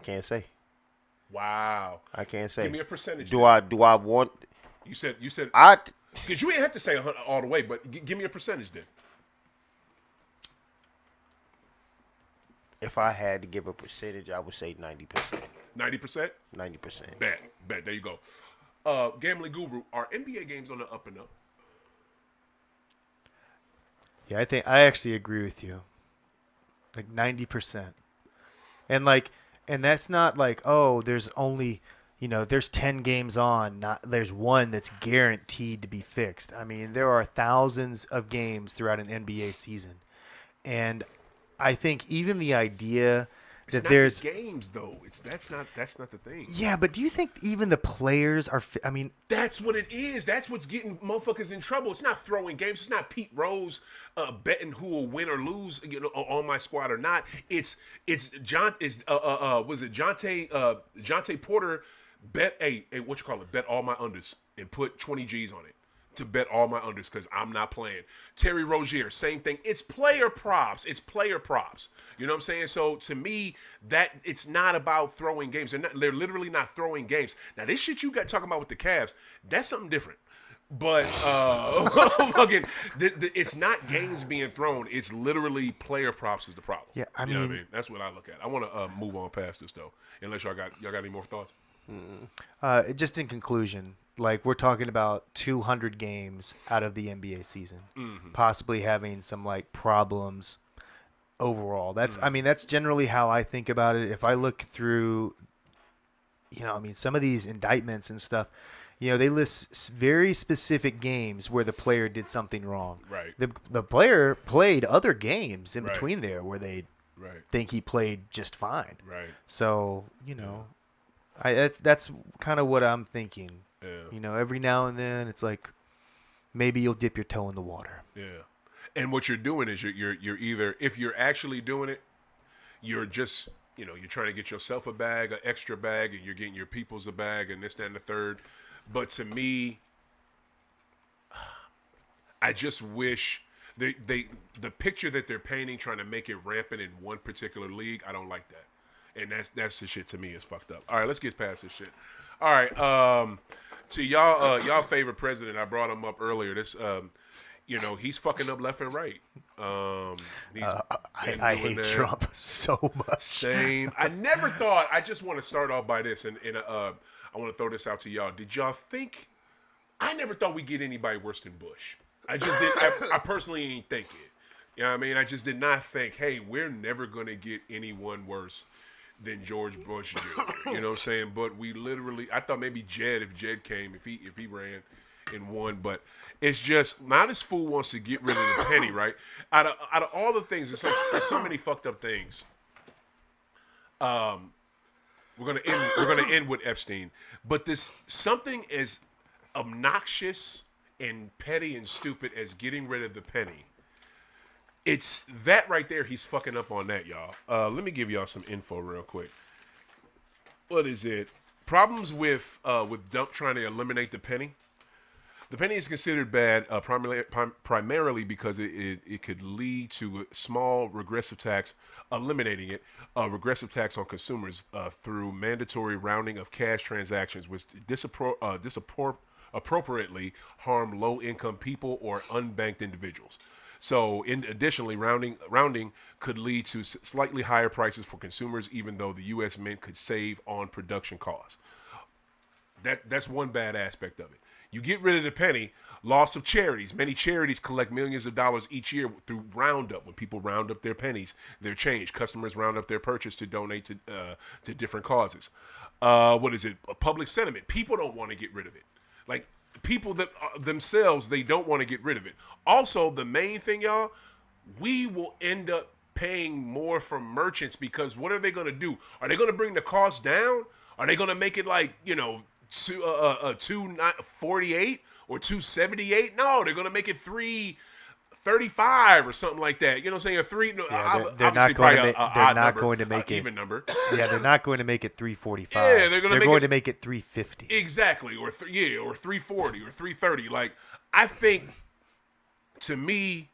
can't say. Wow. I can't say. Give me a percentage. Do I want? You said. Because you ain't have to say 100 all the way, but give me a percentage then. If I had to give a percentage, I would say 90%. 90%. 90%. Bet. There you go. Gambling Guru, are NBA games on the up and up? Yeah, I actually agree with you. Like 90%. And that's not like, oh, there's only, there's 10 games on, there's one that's guaranteed to be fixed. I mean, there are thousands of games throughout an NBA season. And I think even the idea that there's games though. That's not the thing. Yeah, but do you think even the players are? That's what it is. That's what's getting motherfuckers in trouble. It's not throwing games. It's not Pete Rose betting who will win or lose, on my squad or not. It's John. Was it Jonte Porter bet bet all my unders and put 20 G's on it to bet all my unders because I'm not playing. Terry Rozier, same thing. It's player props. You know what I'm saying? So to me, that it's not about throwing games. They're literally not throwing games. Now this shit you got talking about with the Cavs, that's something different. But it's not games being thrown. It's literally player props is the problem. Yeah, I you know mean, what I mean? That's what I look at. I want to move on past this though, unless y'all got any more thoughts. Just in conclusion, like we're talking about 200 games out of the NBA season, possibly having some like problems overall. That's that's generally how I think about it. If I look through, some of these indictments and stuff, they list very specific games where the player did something wrong. Right. The player played other games in Right. between there where they Right. think he played just fine. Right. So, that's kind of what I'm thinking. Yeah. Every now and then it's like maybe you'll dip your toe in the water. Yeah. And what you're doing is you're either, if you're actually doing it, you're just, you're trying to get yourself a bag, an extra bag, and you're getting your people's a bag, and this, that, and the third. But to me, I just wish the picture that they're painting, trying to make it rampant in one particular league, I don't like that. And that's the shit to me is fucked up. All right, let's get past this shit. All right, to y'all favorite president, I brought him up earlier. This he's fucking up left and right. I hate Trump so much. Same. I never thought. I just want to start off by this, and I want to throw this out to y'all. Did y'all think? I never thought we'd get anybody worse than Bush. I just didn't. I personally ain't think it. You know what I mean? I just did not think, hey, we're never gonna get anyone worse than George Bush Jr. You know what I'm saying? But we literally, I thought maybe Jed, if Jed came, if he ran and won, but it's just now this fool wants to get rid of the penny, right? Out of all the things, it's like there's so many fucked up things. We're gonna end with Epstein, but this something as obnoxious and petty and stupid as getting rid of the penny. It's that right there. He's fucking up on that, y'all. Let me give y'all some info real quick. What is it? Problems with trying to eliminate the penny. The penny is considered bad primarily because it could lead to small regressive tax, eliminating it, regressive tax on consumers through mandatory rounding of cash transactions, which disappropriately harm low-income people or unbanked individuals. So, additionally, rounding could lead to slightly higher prices for consumers, even though the U.S. Mint could save on production costs. That's one bad aspect of it. You get rid of the penny, loss of charities. Many charities collect millions of dollars each year through roundup. When people round up their pennies, their change. Customers round up their purchase to donate to different causes. What is it? Public sentiment. People don't want to get rid of it. Like, people that themselves, they don't want to get rid of it. Also, the main thing, y'all, we will end up paying more from merchants because what are they going to do? Are they going to bring the cost down? Are they going to make it like, $248 or $278? No, they're going to make it $335 or something like that. You know what I'm saying? They're not going to make it even number. Yeah, they're not going to make it $345. Yeah, they're going to make it $350. Exactly, or $340 or $330. Like, I think, to me,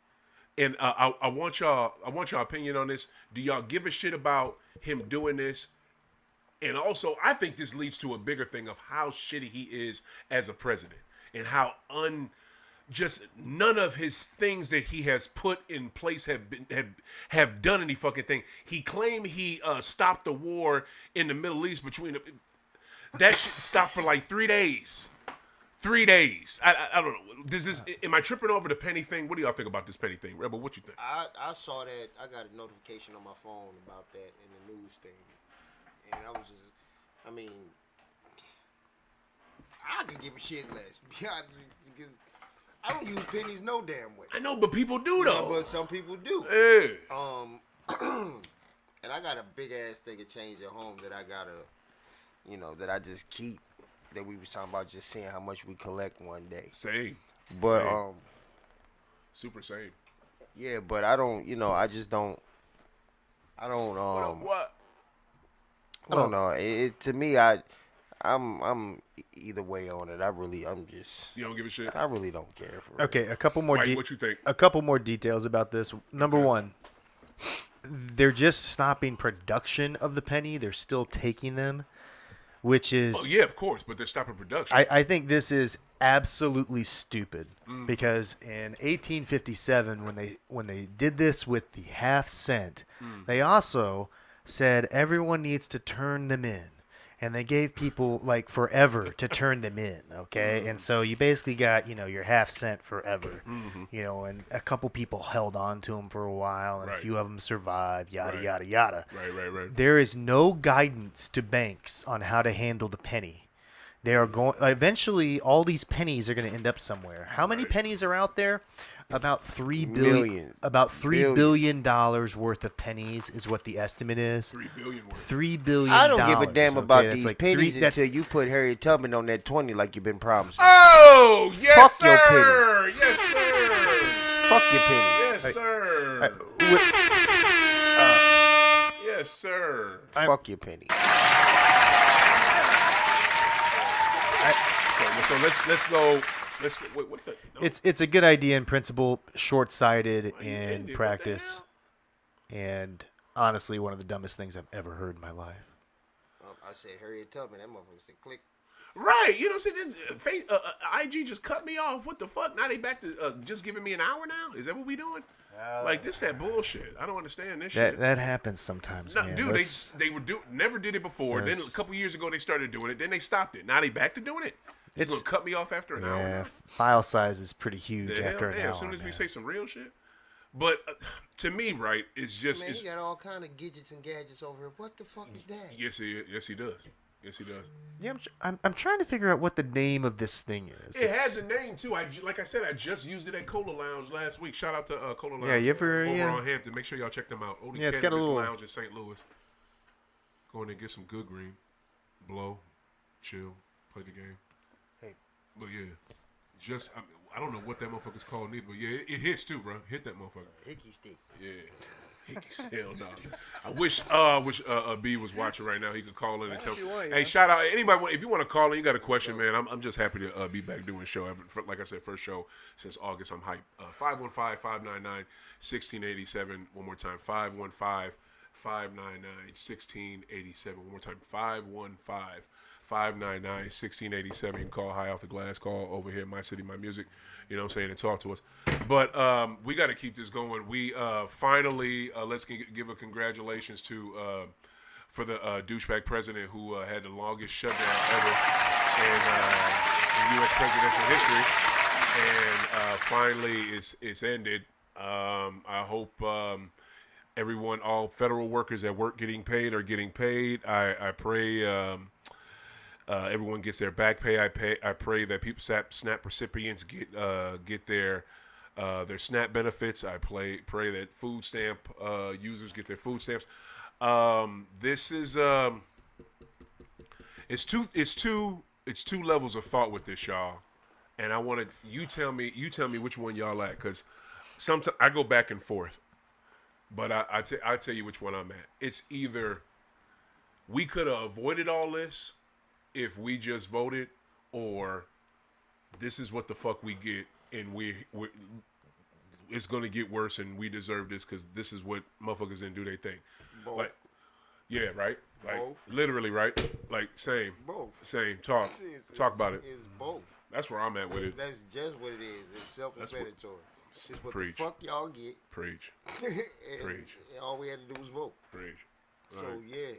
and I want y'all opinion on this. Do y'all give a shit about him doing this? And also, I think this leads to a bigger thing of how shitty he is as a president and how just none of his things that he has put in place have done any fucking thing. He claimed he stopped the war in the Middle East that shit stopped for like 3 days. 3 days. I don't know. Am I tripping over the penny thing? What do y'all think about this penny thing? Rebel, what you think? I saw that. I got a notification on my phone about that in the news thing. And I was just, I could give a shit less, to be honest with you, because I don't use pennies no damn way. I know, but people do, though. But some people do. Yeah. And I got a big-ass thing of change at home that I gotta, that I just keep, that we was talking about just seeing how much we collect one day. Same. But, same. Super same. Yeah, but I don't, I just don't, what? I don't know. To me, I'm either way on it. I'm just. You don't give a shit. I really don't care for Okay, a couple more. Mike, what you think? A couple more details about this. Number one, they're just stopping production of the penny. They're still taking them, which is. Oh yeah, of course, but they're stopping production. I think this is absolutely stupid because in 1857, when they did this with the half cent, they also said everyone needs to turn them in, and they gave people like forever to turn them in. Okay, and so you basically got your half cent forever. And a couple people held on to them for a while, and a few of them survived. Yada yada yada. Right. There is no guidance to banks on how to handle the penny. They are going eventually. All these pennies are going to end up somewhere. How many pennies are out there? About $3 billion. About $3 billion worth of pennies is what the estimate is. $3 billion worth. $3 billion. I don't give a damn about these pennies until you put Harriet Tubman on that 20 like you've been promising. Oh, yes, Fuck sir. your penny. Yes, sir. Fuck your penny. Yes, sir. Yes, Yes, sir. Fuck your penny. So let's go. What the? No. It's a good idea in principle, short-sighted in practice, and honestly, one of the dumbest things I've ever heard in my life. I said Harriet Tubman. That motherfucker said click. Right, you know what I'm saying? IG just cut me off. What the fuck? Now they back to just giving me an hour now? Is that what we doing? Like this that bullshit. I don't understand this shit. That happens sometimes, No, man. dude, they never did it before. Yes. Then a couple years ago they started doing it. Then they stopped it. Now they back to doing it. It's gonna cut me off after an hour. Yeah, Now? file size is pretty huge The after hell, an hour. as soon as we man. say some real shit. But to me, right, it's just Man, it's, he got all kind of gadgets and gadgets over here. What the fuck is that? yes, he does. Yes, he does. Yeah, I'm trying to figure out what the name of this thing is. It has a name too. Like I said, I just used it at Cola Lounge last week. Shout out to Cola Lounge. Yeah, you ever over on Hampton? Make sure y'all check them out. Only it's got a Cannabis little Lounge in St. Louis. Go in and get some good green, blow, chill, play the game. Hey. But yeah, just I don't know what that motherfucker's called neither. But yeah, it hits too, bro. Hit that motherfucker. Hickey stick. Yeah. Hell no. I wish B was watching right now. He could call in and tell. Hey, shout out anybody if you want to call in. You got a question, man. I'm just happy to be back doing a show. Like I said, first show since August. I'm hyped. 515-599-1687. One more time. 515-599-1687. One more time. 515-599-1687. You can call High Off the Glass. Call over here, My City, My Music. You know what I'm saying? And talk to us. But we got to keep this going. We finally, let's give a congratulations to, for the douchebag president who had the longest shutdown ever in U.S. presidential history. And finally, it's ended. I hope everyone, all federal workers at work getting paid are getting paid. I pray everyone gets their back pay. I pray that people SNAP recipients get their SNAP benefits. I pray that food stamp users get their food stamps. This is it's two levels of thought with this, y'all. And I want to you tell me which one y'all at, because sometimes I go back and forth. But I tell you which one I'm at. It's either we could have avoided all this if we just voted, or this is what the fuck we get, and it's gonna get worse, and we deserve this because this is what motherfuckers didn't do their thing. Both. Like, yeah, right. Like Both. literally, right. Like same. Both. Same. Talk about it. It's both. That's where I'm at with it. That's just what it is. It's self-explanatory. It's what Preach. the fuck y'all get. Preach. and Preach. all we had to do was vote. Preach. So, yeah.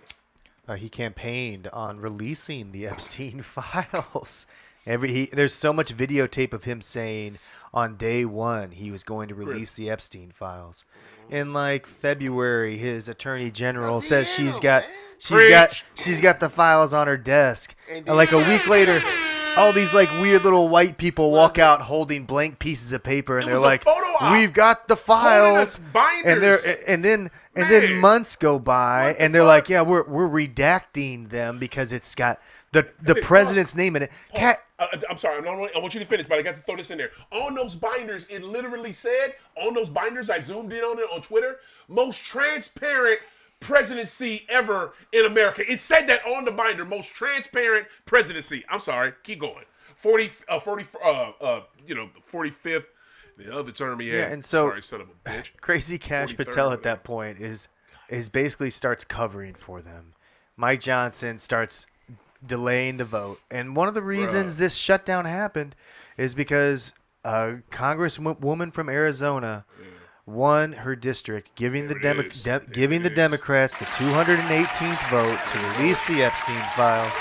He campaigned on releasing the Epstein files. There's so much videotape of him saying on day one he was going to release the Epstein files. In like February, his attorney general says she's got the files on her desk. And like a week later, all these like weird little white people walk out holding blank pieces of paper, and they're like, "We've got the files." And then months go by, and they're like, "Yeah, we're redacting them because it's got the president's name in it." I'm sorry. I want you to finish, but I got to throw this in there. On those binders, it literally said, on those binders, I zoomed in on it on Twitter, most transparent presidency ever in America. It said that on the binder, most transparent presidency. I'm sorry. Keep going. 45th, the other term he had. Yeah, and so sorry, son of a bitch. Crazy Cash Patel at that point is basically starts covering for them. Mike Johnson starts delaying the vote. And one of the reasons this shutdown happened is because a congresswoman from Arizona won her district, giving the Democrats the 218th vote to release the Epstein files.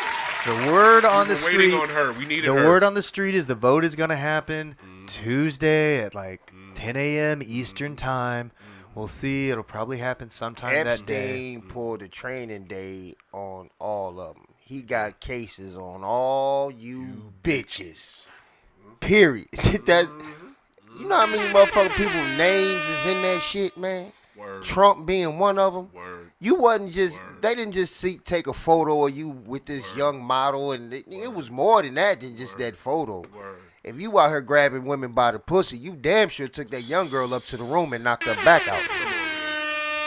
The word on the street, on her. We needed the her. word on the street is the vote is going to happen Tuesday at like 10 a.m. Eastern time. We'll see. It'll probably happen sometime that day. Epstein pulled a training day on all of them. He got cases on all you bitches. Period. That's, you know how many motherfucking people names is in that shit, man? Word. Trump being one of them. Word. You wasn't just, Word. they didn't just take a photo of you with this young model, and it was more than that than just that photo. Word. If you out here grabbing women by the pussy, you damn sure took that young girl up to the room and knocked her back out.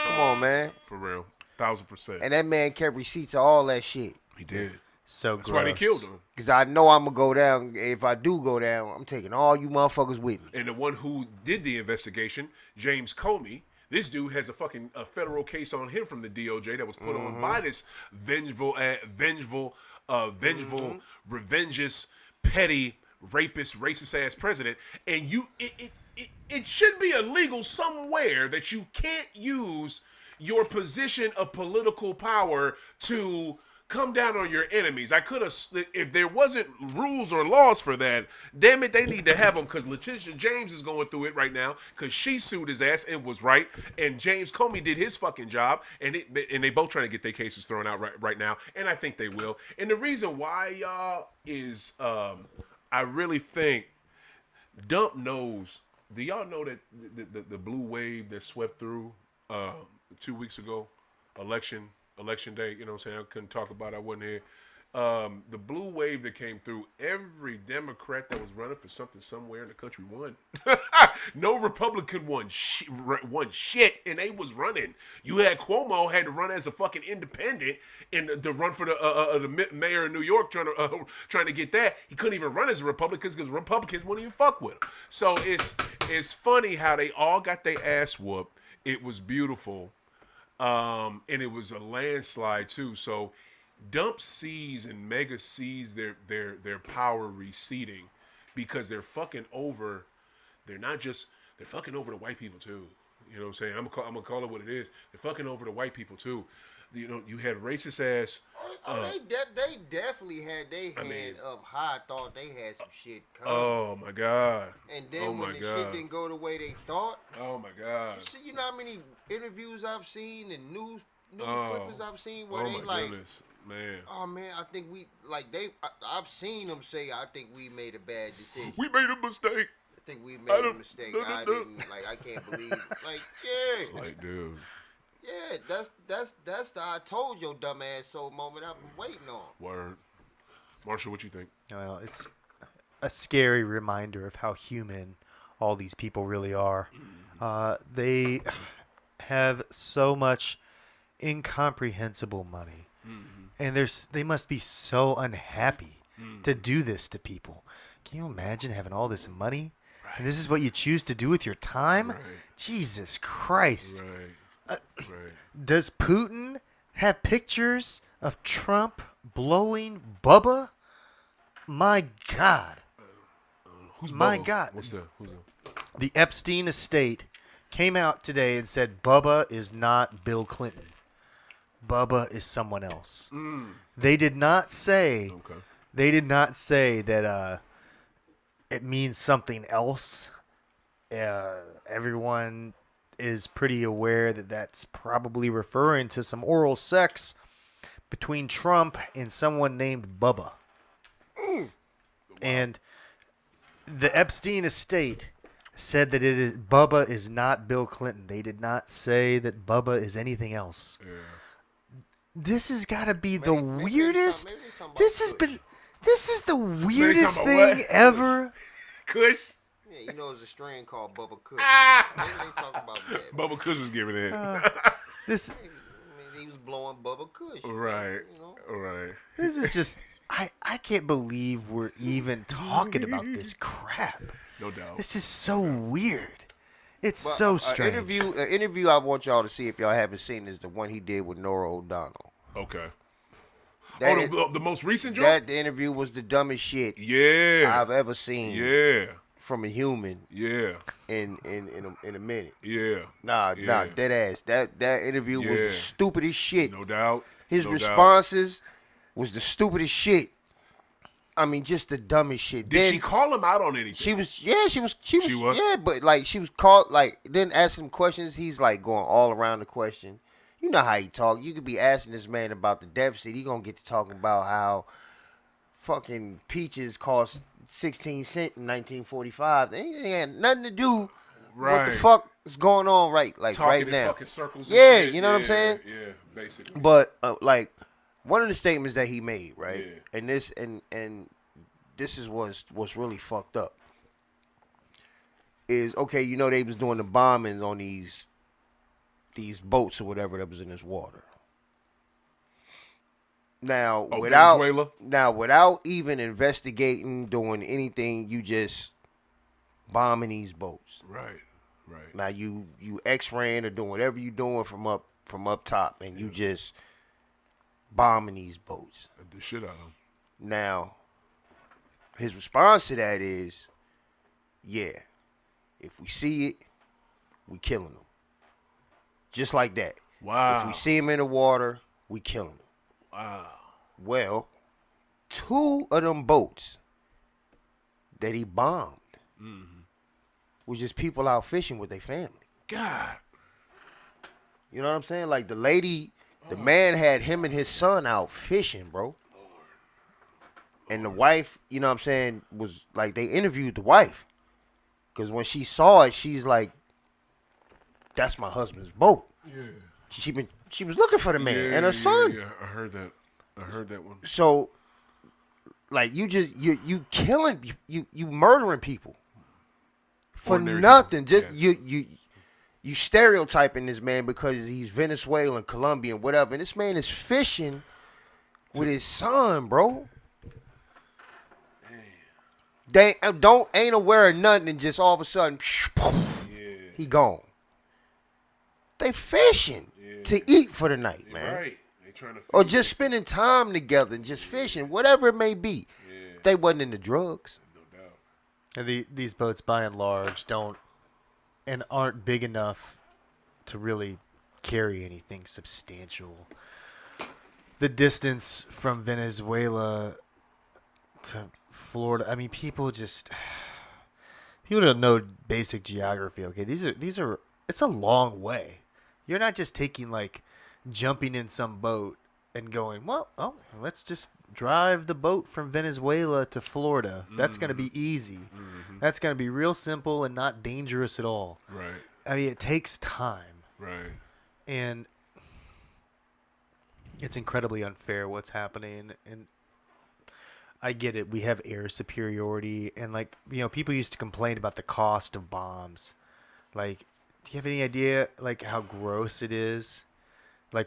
Come on, man. For real. 1,000%. And that man kept receipts of all that shit. He did. So That's why they killed him. Because I know I'm going to go down. If I do go down, I'm taking all you motherfuckers with me. And the one who did the investigation, James Comey, this dude has a federal case on him from the DOJ that was put on by this vengeful, revengeous, petty, rapist, racist-ass president. And it should be illegal somewhere that you can't use your position of political power to come down on your enemies. I could have, if there wasn't rules or laws for that, damn it, they need to have them, because Letitia James is going through it right now because she sued his ass and was right, and James Comey did his fucking job, and they both trying to get their cases thrown out right now, and I think they will. And the reason why, y'all, is I really think Dump knows. Do y'all know that the blue wave that swept through 2 weeks ago, election day, you know what I'm saying? I couldn't talk about it. I wasn't here. The blue wave that came through, every Democrat that was running for something somewhere in the country won. No Republican won shit, and they was running. You had Cuomo had to run as a fucking independent and to run for the mayor of New York, trying to get that. He couldn't even run as a Republican because Republicans wouldn't even fuck with him. So it's funny how they all got their ass whooped. It was beautiful. And it was a landslide too. So Dump sees and Mega sees their power receding because they're fucking over. They're fucking over the white people too. You know what I'm saying? I'm gonna call it what it is. They're fucking over the white people too. You know, you had racist ass. They definitely had their head up high. Thought they had some shit coming. Oh my god! And then when the shit didn't go the way they thought. Oh my god! You know how many interviews I've seen and news clippings I've seen where they like, goodness, man. Oh man, I think I've seen them say, I think we made a bad decision. We made a mistake. I think we made a mistake. I can't believe. Like, yeah. Like, dude. Yeah, that's the I told your dumb ass so moment I've been waiting on. Word. Marshall, what you think? Well, it's a scary reminder of how human all these people really are. They have so much incomprehensible money, and they must be so unhappy to do this to people. Can you imagine having all this money, and this is what you choose to do with your time? Right. Jesus Christ. Right. Does Putin have pictures of Trump blowing Bubba? My God. Who's My Bubba? God. Who's that? The Epstein estate came out today and said Bubba is not Bill Clinton. Bubba is someone else. They did not say. Okay. They did not say that it means something else. Everyone is pretty aware that that's probably referring to some oral sex between Trump and someone named Bubba. Wow. And the Epstein estate said that Bubba is not Bill Clinton. They did not say that Bubba is anything else. Yeah. This has got to be the weirdest. This is the weirdest thing ever. Kush. Yeah, you know, there's a strain called Bubba Kush. Maybe they talking about that. Bubba Kush was giving it. He was blowing Bubba Kush. Right. You know? Right. This is just. I can't believe we're even talking about this crap. No doubt. This is so weird. It's so strange. An interview I want y'all to see if y'all haven't seen is the one he did with Norah O'Donnell. Okay. The most recent joke? The interview was the dumbest shit I've ever seen. Yeah. From a human. Yeah. In a minute. Yeah. Nah, dead ass. That interview was the stupidest shit. No doubt. His responses was the stupidest shit. I mean, just the dumbest shit. Did she call him out on anything? She was. Yeah, but like she was called. Like then asking him questions. He's like going all around the question. You know how he talk. You could be asking this man about the deficit. He gonna get to talking about how fucking peaches cost 16 cents in 1945. They ain't had nothing to do with what the fuck is going on right now. Fucking circles. Yeah, you know what I'm saying? Yeah, basically. But like. One of the statements that he made, right, and this is what's really fucked up, is okay. You know they was doing the bombings on these boats or whatever that was in this water, Now, Venezuela? without even investigating, doing anything, you just bombing these boats. Right. Now you X-raying or doing whatever you doing from up top, and you just bombing these boats. The shit out of them. Now, his response to that is, yeah, if we see it, we killing them. Just like that. Wow. If we see him in the water, we killing him. Wow. Well, 2 of them boats that he bombed was just people out fishing with their family. God. You know what I'm saying? Like the lady, the man had him and his son out fishing, bro. And the wife, you know what I'm saying, was like, they interviewed the wife. Because when she saw it, she's like, that's my husband's boat. Yeah. She was looking for the man and her son. Yeah, I heard that one. So, like, you killing, you murdering people for Ordinary nothing. people. Just Yeah. you stereotyping this man because he's Venezuelan, Colombian, whatever. And this man is fishing with his son, bro. They ain't aware of nothing, and just all of a sudden, he gone. They fishing to eat for the night, man. Right. They trying to. Or just spending time together and just fishing, whatever it may be. Yeah. They wasn't into drugs. No doubt. And these boats, by and large, aren't big enough to really carry anything substantial. The distance from Venezuela to Florida, I mean, people don't know basic geography. Okay, it's a long way. You're not just jumping in some boat and going, let's just drive the boat from Venezuela to Florida. That's going to be easy. That's going to be real simple and not dangerous at all. Right. I mean, it takes time. Right. And it's incredibly unfair what's happening. And I get it. We have air superiority. And, people used to complain about the cost of bombs. Do you have any idea, how gross it is?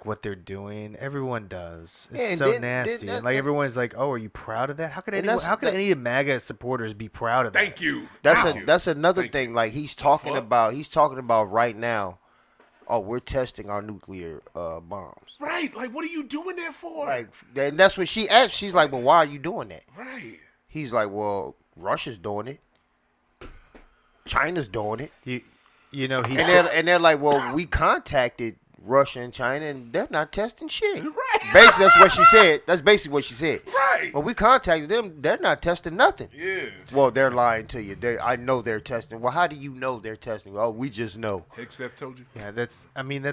What they're doing? Everyone does. It's so nasty. And, everyone's like, oh, are you proud of that? How could any of the MAGA supporters be proud of that? Thank you. That's another thing. He's talking about right now, oh, we're testing our nuclear bombs. Right. What are you doing that for? And that's what she asked. She's like, well, why are you doing that? Right. He's like, well, Russia's doing it. China's doing it. They're like, well, we contacted Russia and China, and they're not testing shit. Right. Basically, that's what she said. That's basically what she said. Right. Well, we contacted them. They're not testing nothing. Yeah. Well, they're lying to you. I know they're testing. Well, how do you know they're testing? Oh, we just know. Except told you. Yeah, that's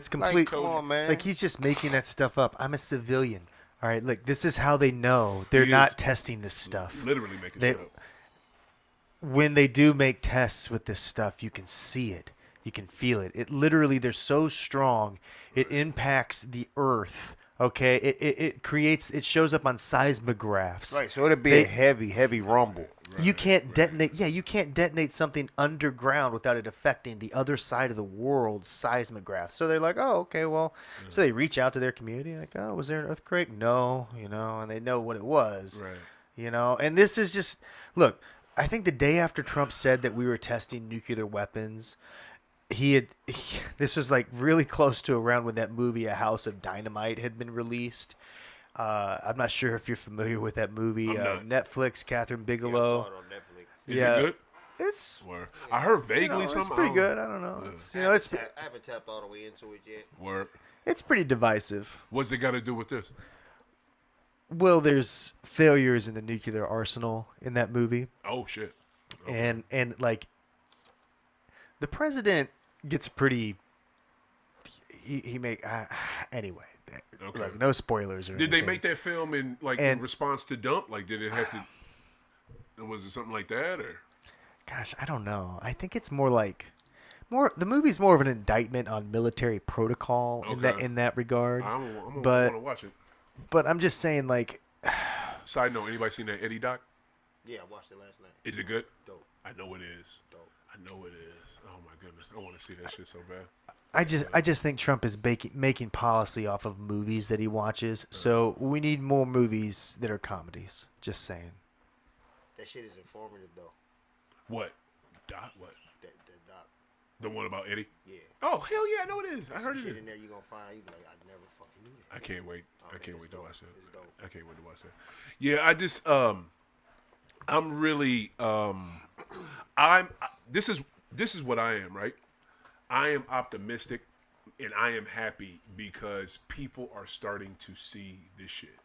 complete. Come on, man. He's just making that stuff up. I'm a civilian. All right, look, this is how they know they're not testing this stuff. Literally making shit up. When they do make tests with this stuff, you can see it. You can feel it. It literally, they're so strong, it impacts the earth. Okay, it shows up on seismographs. Right, so it'll be a heavy rumble. Right, you can't detonate. Yeah, you can't detonate something underground without it affecting the other side of the world's seismographs. So they're like, oh, okay, well, so they reach out to their community, like, oh, was there an earthquake? No, and they know what it was. Right. And this is just, look, I think the day after Trump said that we were testing nuclear weapons, this was really close to around when that movie A House of Dynamite had been released. I'm not sure if you're familiar with that movie. Netflix, Catherine Bigelow. Yeah, I saw it on Netflix. Is it good? It's. I heard vaguely something. It's pretty good. I don't know. Yeah. I haven't tapped all the way into it yet. Word. It's pretty divisive. What's it got to do with this? Well, there's failures in the nuclear arsenal in that movie. Oh shit. Okay. And the president gets pretty. He make anyway. Okay. No spoilers or anything. Did they make that film in in response to Dump? Did it have to? Was it something like that or? Gosh, I don't know. I think it's more the movie's more of an indictment on military protocol in that regard. I'm gonna watch it. But I'm just saying, Side note: anybody seen that Eddie doc? Yeah, I watched it last night. Is it good? Dope. I know it is. Dope. I know it is. Oh my goodness, I want to see that shit so bad. I just think Trump is making policy off of movies that he watches. So we need more movies that are comedies. Just saying. That shit is informative though. What? Doc? What? That doc. The one about Eddie? Yeah. Oh hell yeah, I know it is. I heard Some it. shit in there you gonna find. You be like, I never fucking knew that. I can't wait. Oh, I can't man, wait to it's watch that. dope. It's dope. I can't wait to watch that. Yeah, I just I'm really this is what I am, right? I am optimistic and I am happy because people are starting to see this shit.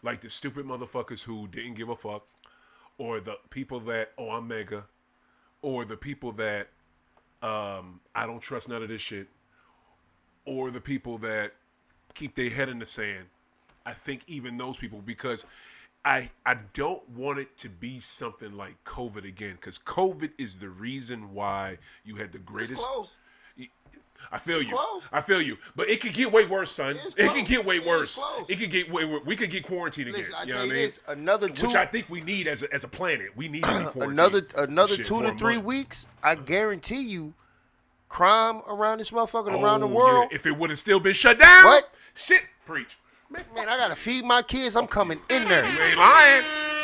Like the stupid motherfuckers who didn't give a fuck, or the people that, oh, I'm mega, or the people that I don't trust none of this shit, or the people that keep their head in the sand. I think even those people, because I don't want it to be something like COVID again, because COVID is the reason why you had the greatest. It's close. I feel you. Close. I feel you. But it could get way worse, son. It could get way worse. Close. It could get way worse. We could get quarantined again. Listen, I you know tell what you I mean? this, another two. Which I think we need as a planet. We need to be quarantined. another Shit, 2 for to a 3 month. weeks. I guarantee you, crime around this motherfucker Oh, around the world. yeah. If it would have still been shut down. What? Shit. Preach. Man, I gotta feed my kids. I'm coming in there. You ain't lying.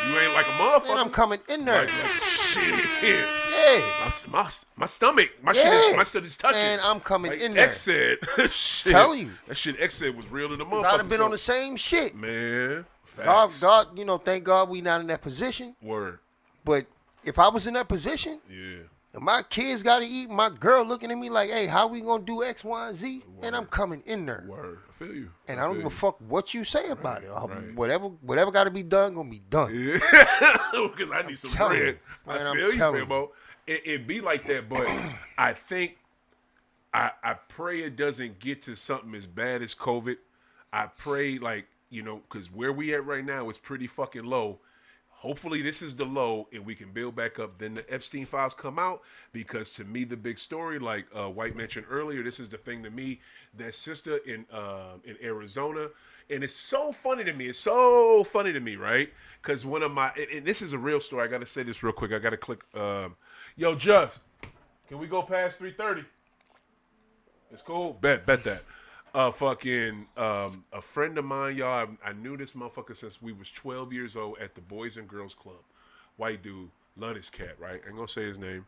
You ain't like a motherfucker. Man, I'm coming in there. Like shit. Yeah. My stomach. My Yeah. shit is touching. Man, I'm coming like in there. X said. Shit. Tell you. That shit X said was real to the motherfucker. I'd have been on the same shit. Man. God, Facts. thank God we not in that position. Word. But if I was in that position, Yeah. and my kids got to eat, my girl looking at me like, hey, how we going to do X, Y, and Z? And I'm coming in there. Word. I feel you. And I don't give a fuck what you say about it. right. Whatever got to be done, going to be done. Yeah. Because I need some telling bread. you. Man, I I'm feel you, telling Famo. It be like that, but I think I pray it doesn't get to something as bad as COVID. I pray, like, because where we at right now is pretty fucking low. Hopefully this is the low and we can build back up. Then the Epstein files come out, because to me the big story, like White mentioned earlier, this is the thing to me. That sister in Arizona, and it's so funny to me. It's so funny to me, right? Because one of my, and this is a real story. I got to say this real quick. I got to click. Yo, Just, can we go past 3:30? It's cool. Bet that. A friend of mine, y'all, I knew this motherfucker since we was 12 years old at the Boys and Girls Club. White dude, love this cat, right? I ain't gonna say his name.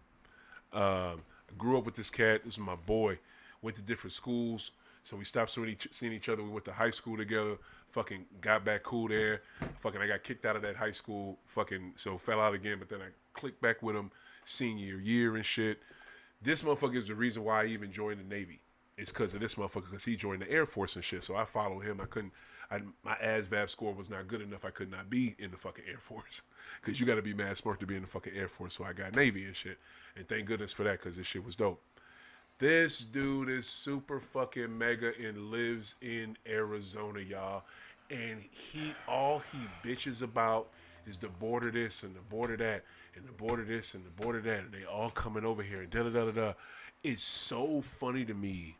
I grew up with this cat. This is my boy. Went to different schools, so we stopped seeing each other. We went to high school together. Fucking got back cool there. Fucking, I got kicked out of that high school. Fucking, so fell out again. But then I clicked back with him senior year and shit. This motherfucker is the reason why I even joined the Navy. It's because of this motherfucker, because he joined the Air Force and shit. So I followed him. My ASVAB score was not good enough. I could not be in the fucking Air Force, because you got to be mad smart to be in the fucking Air Force. So I got Navy and shit. And thank goodness for that, because this shit was dope. This dude is super fucking mega and lives in Arizona, y'all. And all he bitches about is the border this and the border that and the border this and the border that. And they all coming over here and da-da-da-da-da. It's so funny to me.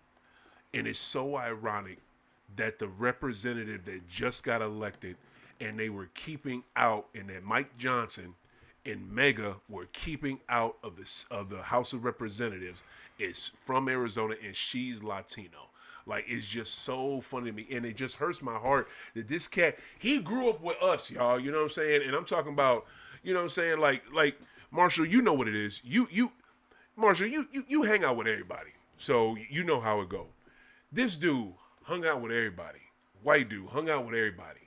And it's so ironic that the representative that just got elected and they were keeping out, and that Mike Johnson and Mega were keeping out of the House of Representatives, is from Arizona, and she's Latino. Like, it's just so funny to me. And it just hurts my heart that this cat, he grew up with us, y'all. You know what I'm saying? And I'm talking about, you know what I'm saying? Like Marshall, you know what it is. Marshall, you hang out with everybody. So you know how it go. This dude hung out with everybody. White dude hung out with everybody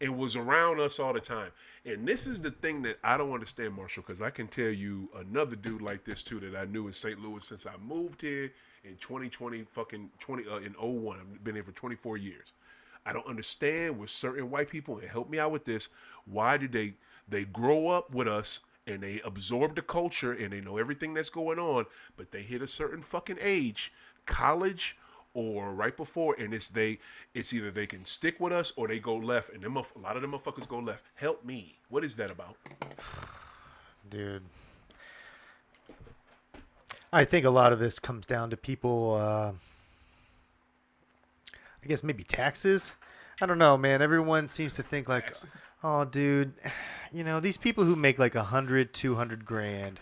and was around us all the time. And this is the thing that I don't understand, Marshall, because I can tell you another dude like this too that I knew in St. Louis since I moved here in 2020, in 01. I've been here for 24 years. I don't understand with certain white people, and help me out with this, why do they grow up with us and they absorb the culture and they know everything that's going on, but they hit a certain fucking age, college or right before, and it's either they can stick with us or they go left, and a lot of them motherfuckers go left. Help me. What is that about? Dude. I think a lot of this comes down to people, I guess maybe taxes. I don't know, man. Everyone seems to think like, oh, dude, these people who make like 100, 200 grand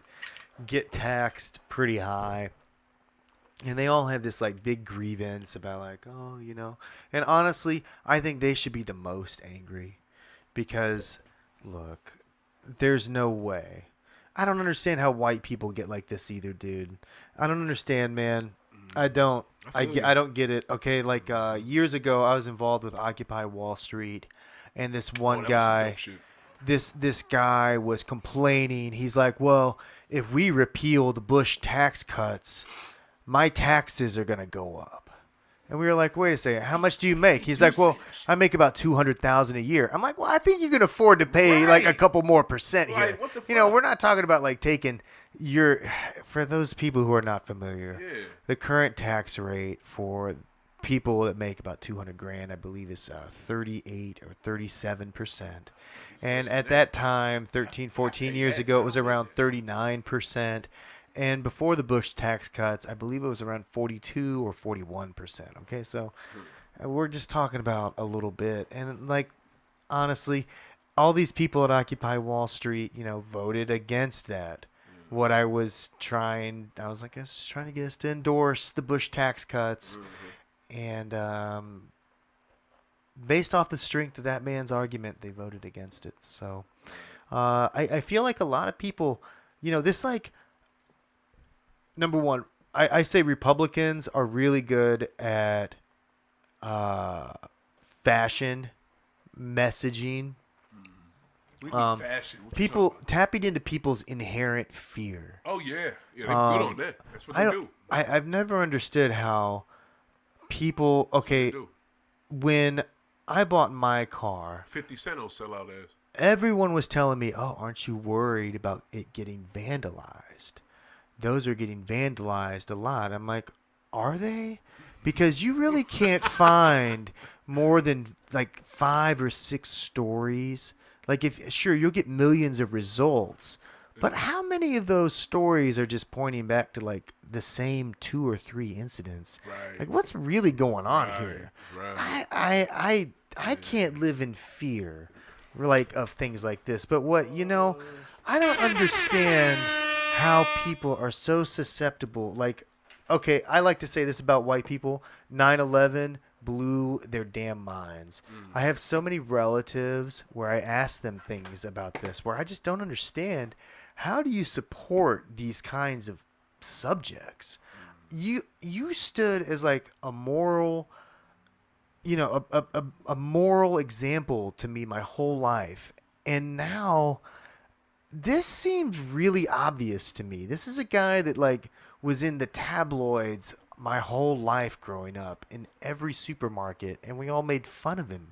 get taxed pretty high. And they all have this like big grievance about like, oh, And honestly, I think they should be the most angry because, look, there's no way. I don't understand how white people get like this either, dude. I don't understand, man. I don't. I don't get it. Okay, like years ago, I was involved with Occupy Wall Street, and this one guy, this guy was complaining. He's like, well, if we repeal the Bush tax cuts, my taxes are going to go up. And we were like, wait a second, how much do you make? He's like, well, I make about $200,000 a year. I'm like, well, I think you can afford to pay like a couple more percent here. What the fuck? We're not talking about like taking for those people who are not familiar, the current tax rate for people that make about $200,000, I believe, is 38 or 37%. And at that time, 13, 14 years ago, it was around 39%. And before the Bush tax cuts, I believe it was around 42 or 41%. Okay, so we're just talking about a little bit. And, like, honestly, all these people at Occupy Wall Street, voted against that. What I was trying to get us to endorse the Bush tax cuts. And based off the strength of that man's argument, they voted against it. So I feel like a lot of people, this like, number one, I say Republicans are really good at fashion, messaging. People tapping into people's inherent fear. Oh, yeah. Yeah, they're good on that. That's what they do. I've never understood how people, when I bought my car, 50 Cent will sell out as. Everyone was telling me, oh, aren't you worried about it getting vandalized? Those are getting vandalized a lot. I'm like, are they? Because you really can't find more than like 5 or 6 stories. Like, you'll get millions of results, but how many of those stories are just pointing back to like the same 2 or 3 incidents? Right. Like, what's really going on here? Right. I can't live in fear, like, of things like this. But I don't understand how people are so susceptible. Like, okay, I like to say this about white people. 9/11 blew their damn minds. I have so many relatives where I ask them things about this, where I just don't understand. How do you support these kinds of subjects? You stood as like a moral, a moral example to me my whole life. And now this seems really obvious to me. This is a guy that like was in the tabloids my whole life growing up, in every supermarket, and we all made fun of him.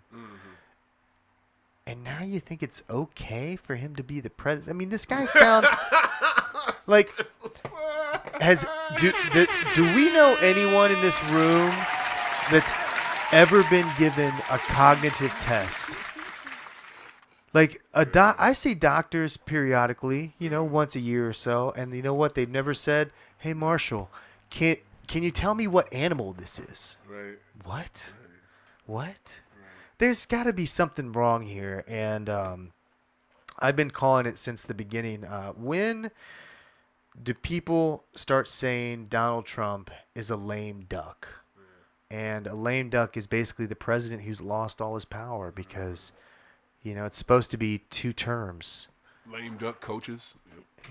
And now you think it's okay for him to be the president? I mean, this guy sounds like do we know anyone in this room that's ever been given a cognitive test? Like I see doctors periodically, once a year or so, and you know what? They've never said, "Hey, Marshall, can you tell me what animal this is?" Right. What? Right. What? Right. There's got to be something wrong here, and I've been calling it since the beginning. When do people start saying Donald Trump is a lame duck? And a lame duck is basically the president who's lost all his power because, it's supposed to be 2 terms. Lame duck coaches.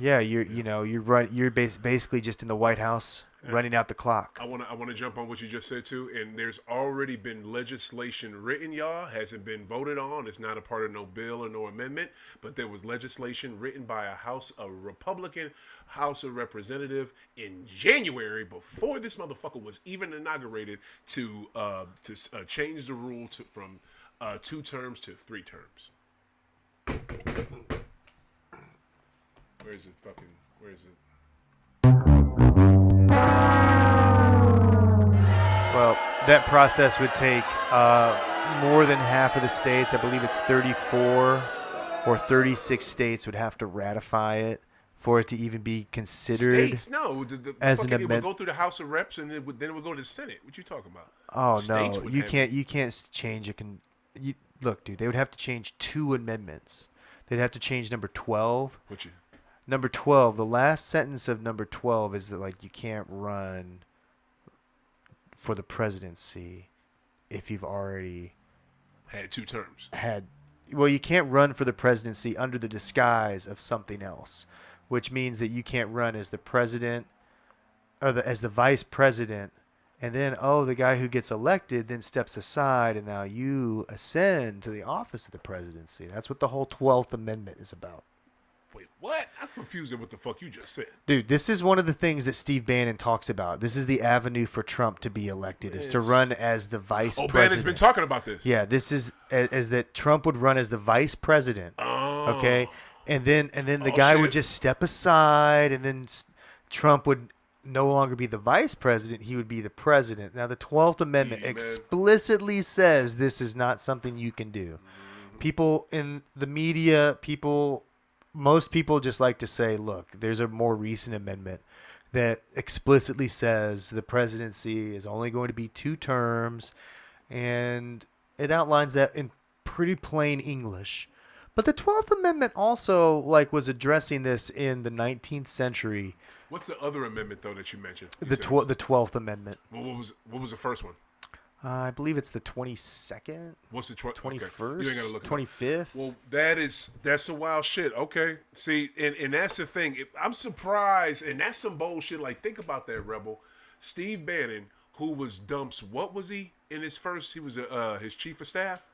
Yeah, you're basically just in the White House running out the clock. I want to jump on what you just said too. And there's already been legislation written, y'all. Hasn't been voted on. It's not a part of no bill or no amendment. But there was legislation written by a Republican House of Representative in January, before this motherfucker was even inaugurated, to change the rule from 2 terms to 3 terms. Where is it? Well, that process would take more than half of the states. I believe it's 34 or 36 states would have to ratify it for it to even be considered. States? No. As an it would amendment. go through the House of Reps, and then it would go to the Senate. What you talking about? Oh, States no. would You have can't change it. Look, dude, they would have to change 2 amendments. They'd have to change number 12. Number 12, the last sentence of number 12 is that, like, you can't run for the presidency if you've already had 2 terms. Well, you can't run for the presidency under the disguise of something else, which means that you can't run as the president or as the vice president, and then the guy who gets elected then steps aside, and now you ascend to the office of the presidency. That's what the whole 12th Amendment is about. Wait, what? I'm confused at what the fuck you just said. Dude, this is one of the things that Steve Bannon talks about. This is the avenue for Trump to be elected, is to run as the vice president. Bannon's been talking about this. Yeah, this is as that Trump would run as the vice president. Oh. Okay? And then the guy would just step aside, and then Trump would no longer be the vice president. He would be the president. Now, the 12th Amendment explicitly says this is not something you can do. Mm-hmm. People in the media, most people just like to say, look, there's a more recent amendment that explicitly says the presidency is only going to be 2 terms, and it outlines that in pretty plain English. But the 12th Amendment also was addressing this in the 19th century. What's the other amendment though that you mentioned? The 12th Amendment. What was the first one? I believe it's the 22nd. What's the 21st? Okay. You ain't gotta look 25th. Well, that's some wild shit. Okay, see, and that's the thing. I'm surprised, and that's some bullshit. Think about that, Rebel. Steve Bannon, who was Dump's, what was he in his first? He was his chief of staff.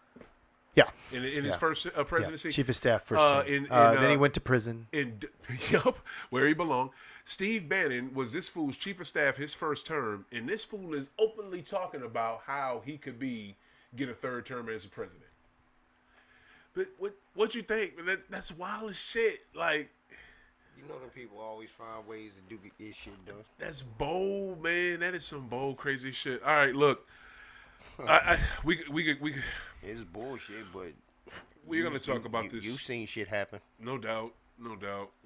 Yeah. In his first presidency, chief of staff first term. Then he went to prison. Where he belonged. Steve Bannon was this fool's chief of staff his first term, and this fool is openly talking about how he could get a 3rd term as a president. But what you think? That's wild as shit. You know them people always find ways to get this shit done. That's bold, man. That is some bold, crazy shit. All right, look, we It's bullshit, but we're gonna talk about this. You've seen shit happen. No doubt.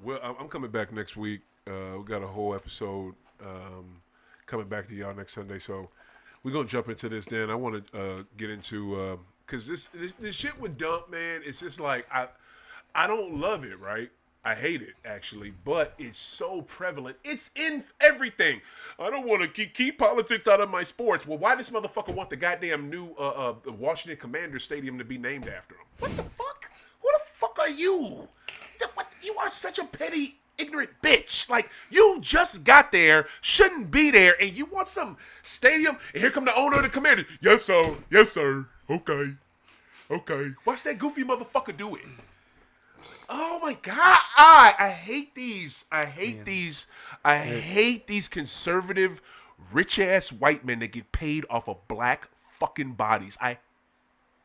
Well, I'm coming back next week. We got a whole episode coming back to y'all next Sunday, so we're gonna jump into this. Then I want to get into because this shit with Dump, man. It's just I don't love it, right? I hate it actually, but it's so prevalent. It's in everything. I don't want to keep politics out of my sports. Well, why this motherfucker want the goddamn new Washington Commanders Stadium to be named after him? What the fuck? Who the fuck are you? You are such a petty, ignorant bitch. You just got there, shouldn't be there, and you want some stadium, and here come the owner of the Commanders. Yes, sir. Yes, sir. Okay. Watch that goofy motherfucker do it. Oh my God! I hate these. I hate these conservative, rich ass white men that get paid off of black fucking bodies. I